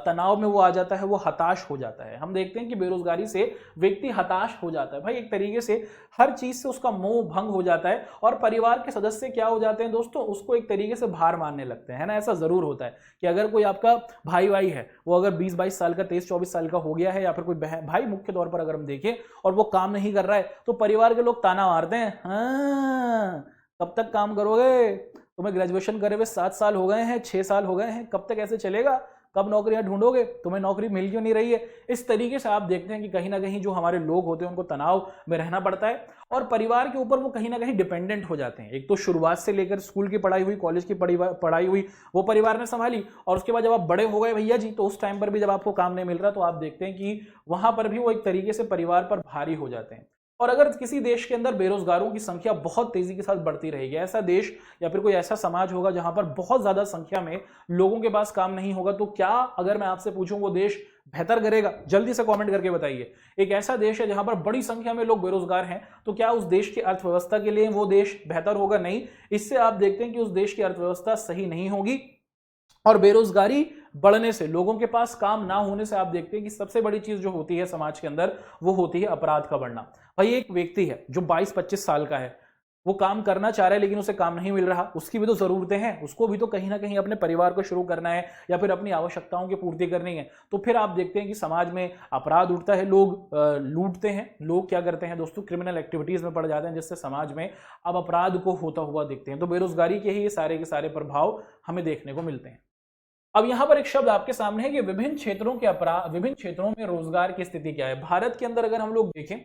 तनाव में वो आ जाता है, वो हताश हो जाता है। हम देखते हैं कि बेरोजगारी से व्यक्ति हताश हो जाता है। भाई एक तरीके से हर चीज से उसका मोह भंग हो जाता है और परिवार के सदस्य क्या हो जाते हैं दोस्तों, उसको एक तरीके से भार मानने लगते हैं ना। ऐसा जरूर होता है कि अगर कोई आपका भाई है, वो अगर 20-22 साल का, 23-24 साल का हो गया है, या फिर कोई बहन भाई मुख्य तौर पर अगर हम देखें, और वो काम नहीं कर रहा है, तो परिवार के लोग ताना मारते हैं, हाँ कब तक काम करोगे, तुम्हें ग्रेजुएशन करे हुए 7 साल हो गए हैं, 6 साल हो गए हैं, कब तक ऐसे चलेगा, कब नौकरियां ढूंढोगे, तुम्हें नौकरी मिल क्यों नहीं रही है। इस तरीके से आप देखते हैं कि कहीं ना कहीं जो हमारे लोग होते हैं उनको तनाव में रहना पड़ता है और परिवार के ऊपर वो कहीं ना कहीं डिपेंडेंट हो जाते हैं। एक तो शुरुआत से लेकर स्कूल की पढ़ाई हुई, कॉलेज की पढ़ाई हुई, वो परिवार ने संभाली, और उसके बाद जब आप बड़े हो गए भैया जी, तो उस टाइम पर भी जब आपको काम नहीं मिल रहा, तो आप देखते हैं कि वहां पर भी वो एक तरीके से परिवार पर भारी हो जाते हैं। और अगर किसी देश के अंदर बेरोजगारों की संख्या बहुत तेजी के साथ बढ़ती रहेगी, ऐसा देश या फिर कोई ऐसा समाज होगा जहां पर बहुत ज्यादा संख्या में लोगों के पास काम नहीं होगा, तो क्या, अगर मैं आपसे पूछूं, वो देश बेहतर करेगा? जल्दी से कमेंट करके बताइए। एक ऐसा देश है जहां पर बड़ी संख्या में लोग बेरोजगार हैं, तो क्या उस देश की अर्थव्यवस्था के लिए वो देश बेहतर होगा? नहीं। इससे आप देखते हैं कि उस देश की अर्थव्यवस्था सही नहीं होगी। और बेरोजगारी बढ़ने से, लोगों के पास काम ना होने से, आप देखते हैं कि सबसे बड़ी चीज जो होती है समाज के अंदर, वो होती है अपराध का बढ़ना। भाई एक व्यक्ति है जो 22-25 साल का है, वो काम करना चाह रहा है लेकिन उसे काम नहीं मिल रहा, उसकी भी तो जरूरतें हैं, उसको भी तो कहीं ना कहीं अपने परिवार को शुरू करना है या फिर अपनी आवश्यकताओं की पूर्ति करनी है। तो फिर आप देखते हैं कि समाज में अपराध उठता है, लोग लूटते हैं, लोग क्या करते हैं दोस्तों, क्रिमिनल एक्टिविटीज में पड़ जाते हैं, जिससे समाज में अब अपराध को होता हुआ देखते हैं। तो बेरोजगारी के ही ये सारे के सारे प्रभाव हमें देखने को मिलते हैं। अब यहां पर एक शब्द आपके सामने है कि विभिन्न क्षेत्रों के अपराध, विभिन्न क्षेत्रों में रोजगार की स्थिति क्या है। भारत के अंदर अगर हम लोग देखें,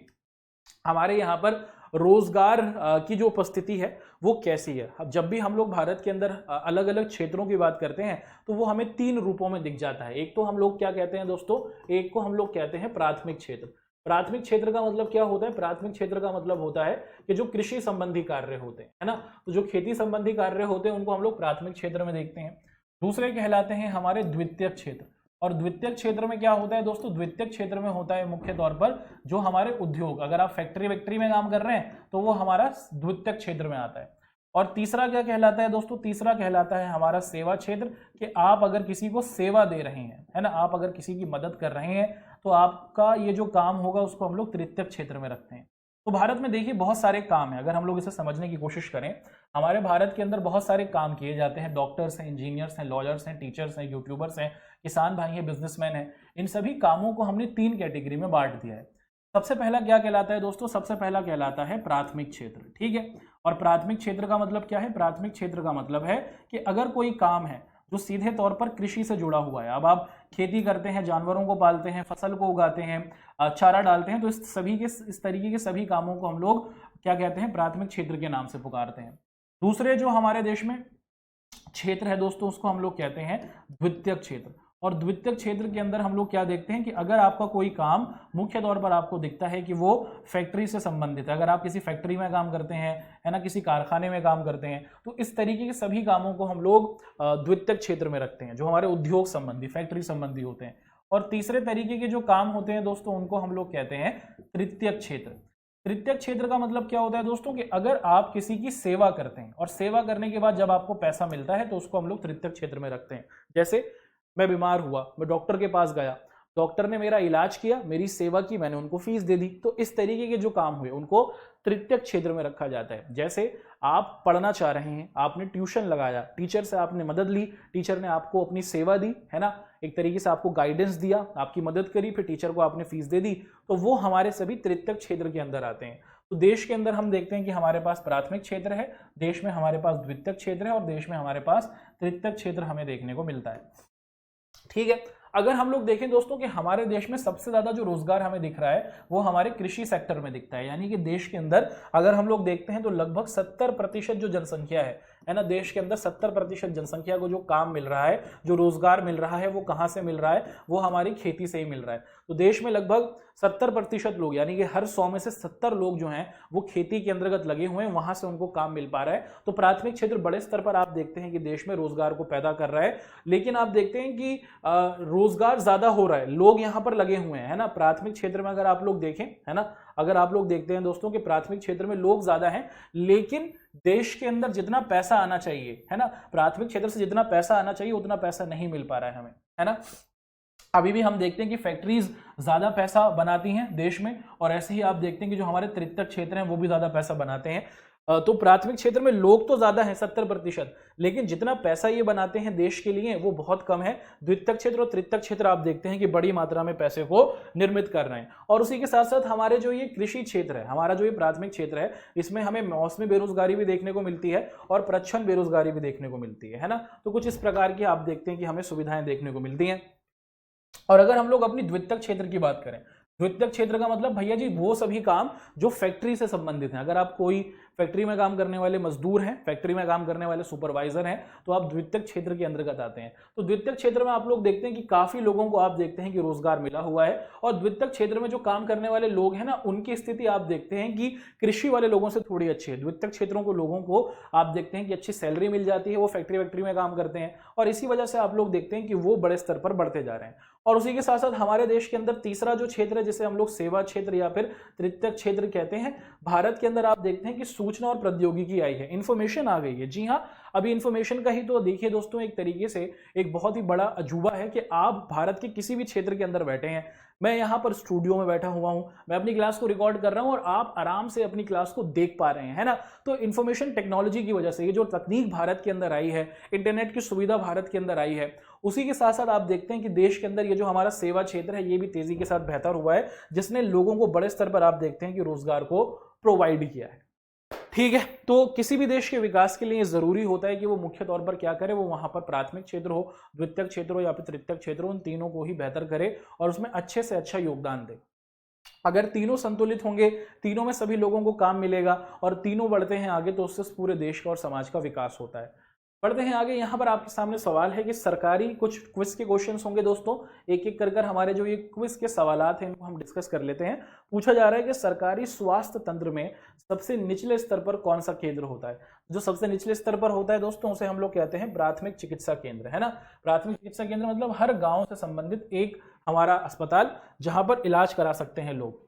हमारे यहाँ पर रोजगार की जो उपस्थिति है वो कैसी है। अब जब भी हम लोग भारत के अंदर अलग अलग क्षेत्रों की बात करते हैं तो वो हमें 3 रूपों में दिख जाता है। एक तो हम लोग क्या कहते हैं दोस्तों, एक को हम लोग कहते हैं प्राथमिक क्षेत्र। प्राथमिक क्षेत्र का मतलब क्या होता है? प्राथमिक क्षेत्र का मतलब होता है कि जो कृषि संबंधी कार्य होते हैं, है ना, तो जो खेती संबंधी कार्य होते हैं उनको हम लोग प्राथमिक क्षेत्र में देखते हैं। दूसरे कहलाते हैं हमारे द्वितीयक क्षेत्र। और द्वितीयक क्षेत्र में क्या होता है दोस्तों, द्वितीयक क्षेत्र में होता है मुख्य तौर पर जो हमारे उद्योग, अगर आप फैक्ट्री में काम कर रहे हैं तो वो हमारा द्वितीयक क्षेत्र में आता है। और तीसरा क्या कहलाता है दोस्तों, तीसरा कहलाता है हमारा सेवा क्षेत्र, कि आप अगर किसी को सेवा दे रहे हैं, है ना, आप अगर किसी की मदद कर रहे हैं, तो आपका ये जो काम होगा उसको हम लोग तृतीयक क्षेत्र में रखते हैं। तो भारत में देखिए बहुत सारे काम है, अगर हम लोग इसे समझने की कोशिश करें, हमारे भारत के अंदर बहुत सारे काम किए जाते हैं। डॉक्टर्स हैं, इंजीनियर्स हैं, लॉयर्स हैं, टीचर्स हैं, यूट्यूबर्स हैं, किसान भाई हैं, बिजनेसमैन हैं। इन सभी कामों को हमने 3 कैटेगरी में बांट दिया है। सबसे पहला क्या कहलाता है दोस्तों? सबसे पहला कहलाता है प्राथमिक क्षेत्र, ठीक है। और प्राथमिक क्षेत्र का मतलब क्या है? प्राथमिक क्षेत्र का मतलब है कि अगर कोई काम है जो सीधे तौर पर कृषि से जुड़ा हुआ है, अब आप खेती करते हैं, जानवरों को पालते हैं, फसल को उगाते हैं, चारा डालते हैं, तो इस तरीके के सभी कामों को हम लोग क्या कहते हैं? प्राथमिक क्षेत्र के नाम से पुकारते हैं। दूसरे जो हमारे देश में क्षेत्र है दोस्तों, उसको हम लोग कहते हैं द्वितीयक क्षेत्र। और द्वितीयक क्षेत्र के अंदर हम लोग क्या देखते हैं कि अगर आपका कोई काम मुख्य तौर पर आपको दिखता है कि वो फैक्ट्री से संबंधित है, अगर आप किसी फैक्ट्री में काम करते हैं, है ना, किसी कारखाने में काम करते हैं, तो इस तरीके के सभी कामों को हम लोग द्वितीयक क्षेत्र में रखते हैं, जो हमारे उद्योग संबंधी, फैक्ट्री संबंधी होते हैं। और तीसरे तरीके के जो काम होते हैं दोस्तों, उनको हम लोग कहते हैं तृतीयक क्षेत्र। तृतीयक क्षेत्र का मतलब क्या होता है दोस्तों कि अगर आप किसी की सेवा करते हैं और सेवा करने के बाद जब आपको पैसा मिलता है तो उसको हम लोग तृतीयक क्षेत्र में रखते हैं। जैसे मैं बीमार हुआ, मैं डॉक्टर के पास गया, डॉक्टर ने मेरा इलाज किया, मेरी सेवा की, मैंने उनको फीस दे दी, तो इस तरीके के जो काम हुए उनको तृतीयक क्षेत्र में रखा जाता है। जैसे आप पढ़ना चाह रहे हैं, आपने ट्यूशन लगाया, टीचर से आपने मदद ली, टीचर ने आपको अपनी सेवा दी, है ना, एक तरीके से आपको गाइडेंस दिया, आपकी मदद करी, फिर टीचर को आपने फीस दे दी, तो वो हमारे सभी तृतीयक क्षेत्र के अंदर आते हैं। तो देश के अंदर हम देखते हैं कि हमारे पास प्राथमिक क्षेत्र है, देश में हमारे पास द्वितीयक क्षेत्र है, और देश में हमारे पास तृतीयक क्षेत्र हमें देखने को मिलता है, ठीक है। अगर हम लोग देखें दोस्तों कि हमारे देश में सबसे ज्यादा जो रोजगार हमें दिख रहा है वो हमारे कृषि सेक्टर में दिखता है। यानी कि देश के अंदर अगर हम लोग देखते हैं तो लगभग 70% जो जनसंख्या है ना, देश के अंदर 70% जनसंख्या को जो काम मिल रहा है, जो रोजगार मिल रहा है, वो कहां से मिल रहा है? वो हमारी खेती से ही मिल रहा है। तो देश में लगभग 70% लोग, यानी कि हर 100 में से 70 लोग जो हैं वो खेती के अंतर्गत लगे हुए हैं, वहां से उनको काम मिल पा रहा है। तो प्राथमिक क्षेत्र बड़े स्तर पर आप देखते हैं कि देश में रोजगार को पैदा कर रहा है। लेकिन आप देखते हैं कि रोजगार ज्यादा हो रहा है, लोग यहां पर लगे हुए हैं, है ना। प्राथमिक क्षेत्र में अगर आप लोग देखें, है ना, अगर आप लोग देखते हैं दोस्तों कि प्राथमिक क्षेत्र में लोग ज्यादा हैं, लेकिन देश के अंदर जितना पैसा आना चाहिए, है ना, प्राथमिक क्षेत्र से जितना पैसा आना चाहिए उतना पैसा नहीं मिल पा रहा है हमें, है ना। अभी भी हम देखते हैं कि फैक्ट्रीज ज्यादा पैसा बनाती हैं देश में, और ऐसे ही आप देखते हैं कि जो हमारे तृतीयक क्षेत्र हैं वो भी ज्यादा पैसा बनाते हैं। तो प्राथमिक क्षेत्र में लोग तो ज्यादा हैं 70%, लेकिन जितना पैसा ये बनाते हैं देश के लिए वो बहुत कम है। द्वितीयक क्षेत्र और तृतीयक क्षेत्र आप देखते हैं कि बड़ी मात्रा में पैसे को निर्मित कर रहे हैं। और उसी के साथ साथ हमारे जो ये कृषि क्षेत्र है, हमारा जो ये प्राथमिक क्षेत्र है, इसमें हमें मौसमी बेरोजगारी भी देखने को मिलती है और प्रच्छन्न बेरोजगारी भी देखने को मिलती है ना। तो कुछ इस प्रकार की आप देखते हैं कि हमें सुविधाएं देखने को मिलती हैं। और अगर हम लोग अपनी द्वितीयक क्षेत्र की बात करें, द्वितीयक क्षेत्र का मतलब भैया जी वो सभी काम जो फैक्ट्री से संबंधित हैं। अगर आप कोई फैक्ट्री में काम करने वाले मजदूर हैं, फैक्ट्री में काम करने वाले सुपरवाइजर हैं, तो आप द्वितीयक क्षेत्र के अंतर्गत आते हैं। तो द्वितीयक क्षेत्र में आप लोग देखते हैं कि काफी लोगों को आप देखते हैं कि रोजगार मिला हुआ है। और द्वितीयक क्षेत्र में जो काम करने वाले लोग हैं ना, उनकी स्थिति आप देखते हैं कि कृषि वाले लोगों से थोड़ी अच्छी है। द्वितीयक क्षेत्रों को लोगों को आप देखते हैं कि अच्छी सैलरी मिल जाती है, वो फैक्ट्री में काम करते हैं, और इसी वजह से आप लोग देखते हैं कि वो बड़े स्तर पर बढ़ते जा रहे हैं। और उसी के साथ साथ हमारे देश के अंदर तीसरा जो क्षेत्र है, जिसे हम लोग सेवा क्षेत्र या फिर तृतीयक क्षेत्र कहते हैं, भारत के अंदर आप देखते हैं कि सूचना और प्रौद्योगिकी आई है, इंफॉर्मेशन आ गई है। जी हाँ, अभी इंफॉर्मेशन का ही तो देखिए दोस्तों, एक तरीके से एक बहुत ही बड़ा अजूबा है कि आप भारत के किसी भी क्षेत्र के अंदर बैठे हैं, मैं यहाँ पर स्टूडियो में बैठा हुआ हूं, मैं अपनी क्लास को रिकॉर्ड कर रहा हूं और आप आराम से अपनी क्लास को देख पा रहे हैं, है ना। तो इंफॉर्मेशन टेक्नोलॉजी की वजह से ये जो तकनीक भारत के अंदर आई है, इंटरनेट की सुविधा भारत के अंदर आई है, उसी के साथ साथ आप देखते हैं कि देश के अंदर ये जो हमारा सेवा क्षेत्र है ये भी तेजी के साथ बेहतर हुआ है, जिसने लोगों को बड़े स्तर पर आप देखते हैं कि रोजगार को प्रोवाइड किया है। ठीक है, तो किसी भी देश के विकास के लिए जरूरी होता है कि वो मुख्य तौर पर क्या करे, वो वहां पर प्राथमिक क्षेत्र हो, द्वितीयक क्षेत्र हो या फिर तृतीयक क्षेत्र हो, उन तीनों को ही बेहतर करे और उसमें अच्छे से अच्छा योगदान दे। अगर तीनों संतुलित होंगे, तीनों में सभी लोगों को काम मिलेगा और तीनों बढ़ते हैं आगे, तो उससे पूरे देश का और समाज का विकास होता है। बढ़ते हैं आगे। यहाँ पर आपके सामने सवाल है कि सरकारी कुछ क्विज के क्वेश्चंस होंगे दोस्तों, एक एक कर हमारे जो ये क्विज के सवालात हैं इनको हम डिस्कस कर लेते हैं। पूछा जा रहा है कि सरकारी स्वास्थ्य तंत्र में सबसे निचले स्तर पर कौन सा केंद्र होता है। जो सबसे निचले स्तर पर होता है दोस्तों, उसे हम लोग कहते हैं प्राथमिक चिकित्सा केंद्र, है ना। प्राथमिक चिकित्सा केंद्र मतलब हर गांव से संबंधित एक हमारा अस्पताल जहां पर इलाज करा सकते हैं लोग।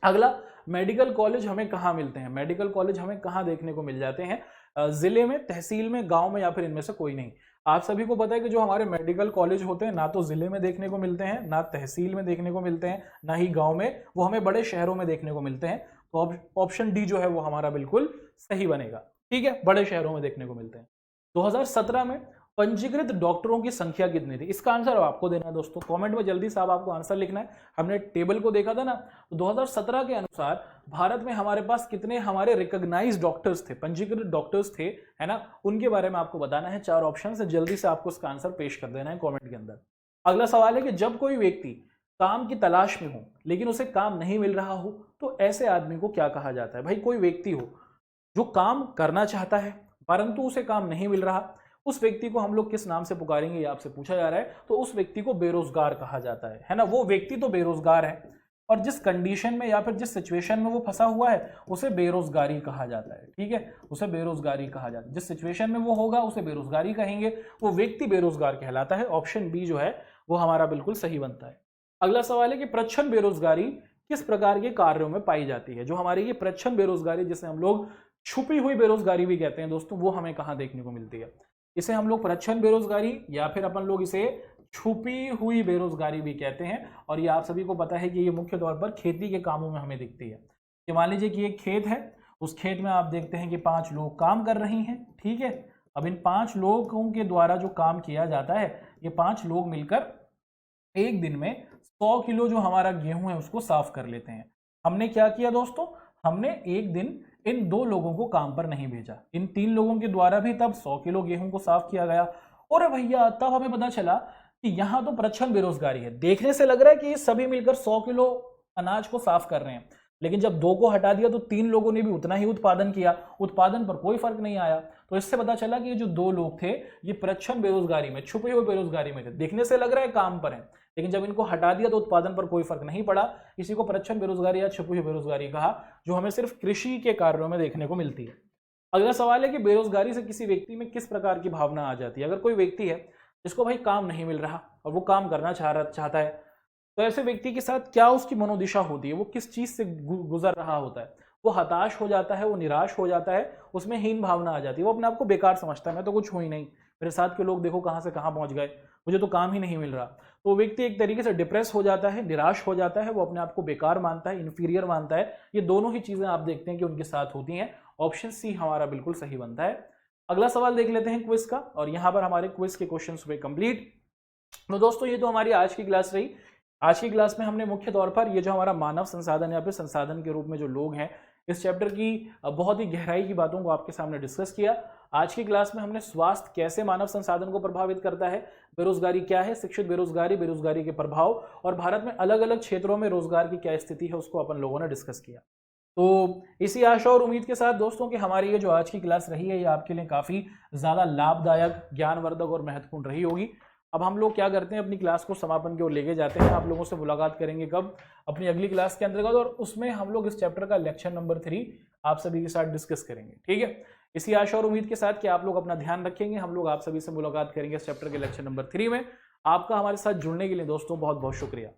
अगला, मेडिकल कॉलेज हमें कहाँ मिलते हैं, मेडिकल कॉलेज हमें कहाँ देखने को मिल जाते हैं, जिले में, तहसील में, गांव में, या फिर इनमें से कोई नहीं। आप सभी को पता है कि जो हमारे मेडिकल कॉलेज होते हैं ना तो जिले में देखने को मिलते हैं, ना तहसील में देखने को मिलते हैं, ना ही गांव में, वो हमें बड़े शहरों में देखने को मिलते हैं। तो ऑप्शन डी जो है वो हमारा बिल्कुल सही बनेगा। ठीक है, बड़े शहरों में देखने को मिलते हैं। 2017 में पंजीकृत डॉक्टरों की संख्या कितनी थी? इसका आंसर आपको देना है दोस्तों, कमेंट में जल्दी से आपको आंसर लिखना है। हमने टेबल को देखा था ना, तो 2017 के अनुसार भारत में हमारे पास कितने हमारे रिकॉग्नाइज्ड डॉक्टर्स थे, पंजीकृत डॉक्टर्स थे, है ना, उनके बारे में आपको बताना है। 4 ऑप्शन से जल्दी से आपको इसका आंसर पेश कर देना है कॉमेंट के अंदर। अगला सवाल है कि जब कोई व्यक्ति काम की तलाश में हो लेकिन उसे काम नहीं मिल रहा हो तो ऐसे आदमी को क्या कहा जाता है? भाई कोई व्यक्ति हो जो काम करना चाहता है परंतु उसे काम नहीं मिल रहा, उस व्यक्ति को हम लोग किस नाम से पुकारेंगे, ये आपसे पूछा जा रहा है। तो उस व्यक्ति को बेरोजगार कहा जाता है ना। वो व्यक्ति तो बेरोजगार है और जिस कंडीशन में या फिर जिस सिचुएशन में वो फंसा हुआ है उसे बेरोजगारी कहा जाता है। ठीक है, उसे बेरोजगारी कहा जाता है। जिस सिचुएशन में वो होगा उसे बेरोजगारी कहेंगे, वो व्यक्ति बेरोजगार कहलाता है। ऑप्शन बी जो है वो हमारा बिल्कुल सही बनता है। अगला सवाल है कि प्रच्छन्न बेरोजगारी किस प्रकार के कार्यों में पाई जाती है? जो हमारी ये प्रच्छन्न बेरोजगारी, जिसे हम लोग छुपी हुई बेरोजगारी भी कहते हैं दोस्तों, वो हमें कहाँ देखने को मिलती है? इसे हम लोग प्रच्छन्न बेरोजगारी या फिर अपन लोग इसे छुपी हुई बेरोजगारी भी कहते हैं। और ये आप सभी को पता है कि ये मुख्य तौर पर खेती के कामों में हमें दिखती है। कि मान लीजिए कि एक खेत है, उस खेत में आप देखते हैं कि 5 लोग काम कर रहे हैं। ठीक है, अब इन 5 लोगों के द्वारा जो काम किया जाता है, ये 5 लोग मिलकर एक दिन में 100 किलो जो हमारा गेहूं है उसको साफ कर लेते हैं। हमने क्या किया दोस्तों, हमने एक दिन इन 2 लोगों को काम पर नहीं भेजा, इन 3 लोगों के द्वारा भी तब 100 किलो गेहूं को साफ किया गया। और भैया तब हमें पता चला कि यहां तो प्रच्छन्न बेरोजगारी है। देखने से लग रहा है कि ये सभी मिलकर 100 किलो अनाज को साफ कर रहे हैं, लेकिन जब 2 को हटा दिया तो 3 लोगों ने भी उतना ही उत्पादन किया, उत्पादन पर कोई फर्क नहीं आया। तो इससे पता चला कि ये जो 2 लोग थे ये प्रच्छन्न बेरोजगारी में, छुपी हुई बेरोजगारी में थे। देखने से लग रहा है काम पर है, लेकिन जब इनको हटा दिया तो उत्पादन पर कोई फर्क नहीं पड़ा। इसी को प्रच्छन्न बेरोजगारी या छुपी हुई बेरोजगारी कहा, जो हमें सिर्फ कृषि के कार्यों में देखने को मिलती है। अगला सवाल है कि बेरोजगारी से किसी व्यक्ति में किस प्रकार की भावना आ जाती है? अगर कोई व्यक्ति है जिसको भाई काम नहीं मिल रहा और वो काम करना चाहता है, तो ऐसे व्यक्ति के साथ क्या उसकी मनोदिशा होती है, वो किस चीज से गुजर रहा होता है? वो हताश हो जाता है, वो निराश हो जाता है, उसमें हीन भावना आ जाती है, वो अपने आप को बेकार समझता है। मैं तो कुछ हूं ही नहीं, मेरे साथ के लोग देखो कहां से कहां पहुंच गए, मुझे तो काम ही नहीं मिल रहा। तो व्यक्ति एक तरीके से डिप्रेस हो जाता है, निराश हो जाता है, वो अपने आप को बेकार मानता है, इंफीरियर मानता है। ये दोनों ही चीजें आप देखते हैं कि उनके साथ होती हैं। ऑप्शन सी हमारा बिल्कुल सही बनता है। अगला सवाल देख लेते हैं क्विज का, और यहाँ पर हमारे क्विज के क्वेश्चन हुए कंप्लीट। तो दोस्तों ये तो हमारी आज की क्लास रही। आज की क्लास में हमने मुख्य तौर पर ये जो हमारा मानव संसाधन या फिर संसाधन के रूप में जो लोग हैं, इस चैप्टर की बहुत ही गहराई की बातों को आपके सामने डिस्कस किया। आज की क्लास में हमने स्वास्थ्य कैसे मानव संसाधन को प्रभावित करता है, बेरोजगारी क्या है, शिक्षित बेरोजगारी, बेरोजगारी के प्रभाव, और भारत में अलग अलग क्षेत्रों में रोजगार की क्या स्थिति है, उसको अपन लोगों ने डिस्कस किया। तो इसी आशा और उम्मीद के साथ दोस्तों कि हमारी ये जो आज की क्लास रही है ये आपके लिए काफी ज्यादा लाभदायक, ज्ञानवर्धक और महत्वपूर्ण रही होगी। अब हम लोग क्या करते हैं, अपनी क्लास को समापन की ओर लेके जाते हैं। आप लोगों से मुलाकात करेंगे कब? अपनी अगली क्लास के अंतर्गत, और उसमें हम लोग इस चैप्टर का लेक्चर नंबर 3 आप सभी के साथ डिस्कस करेंगे। ठीक है, इसी आशा और उम्मीद के साथ कि आप लोग अपना ध्यान रखेंगे। हम लोग आप सभी से मुलाकात करेंगे इस चैप्टर के लेक्चर नंबर 3 में। आपका हमारे साथ जुड़ने के लिए दोस्तों बहुत बहुत शुक्रिया।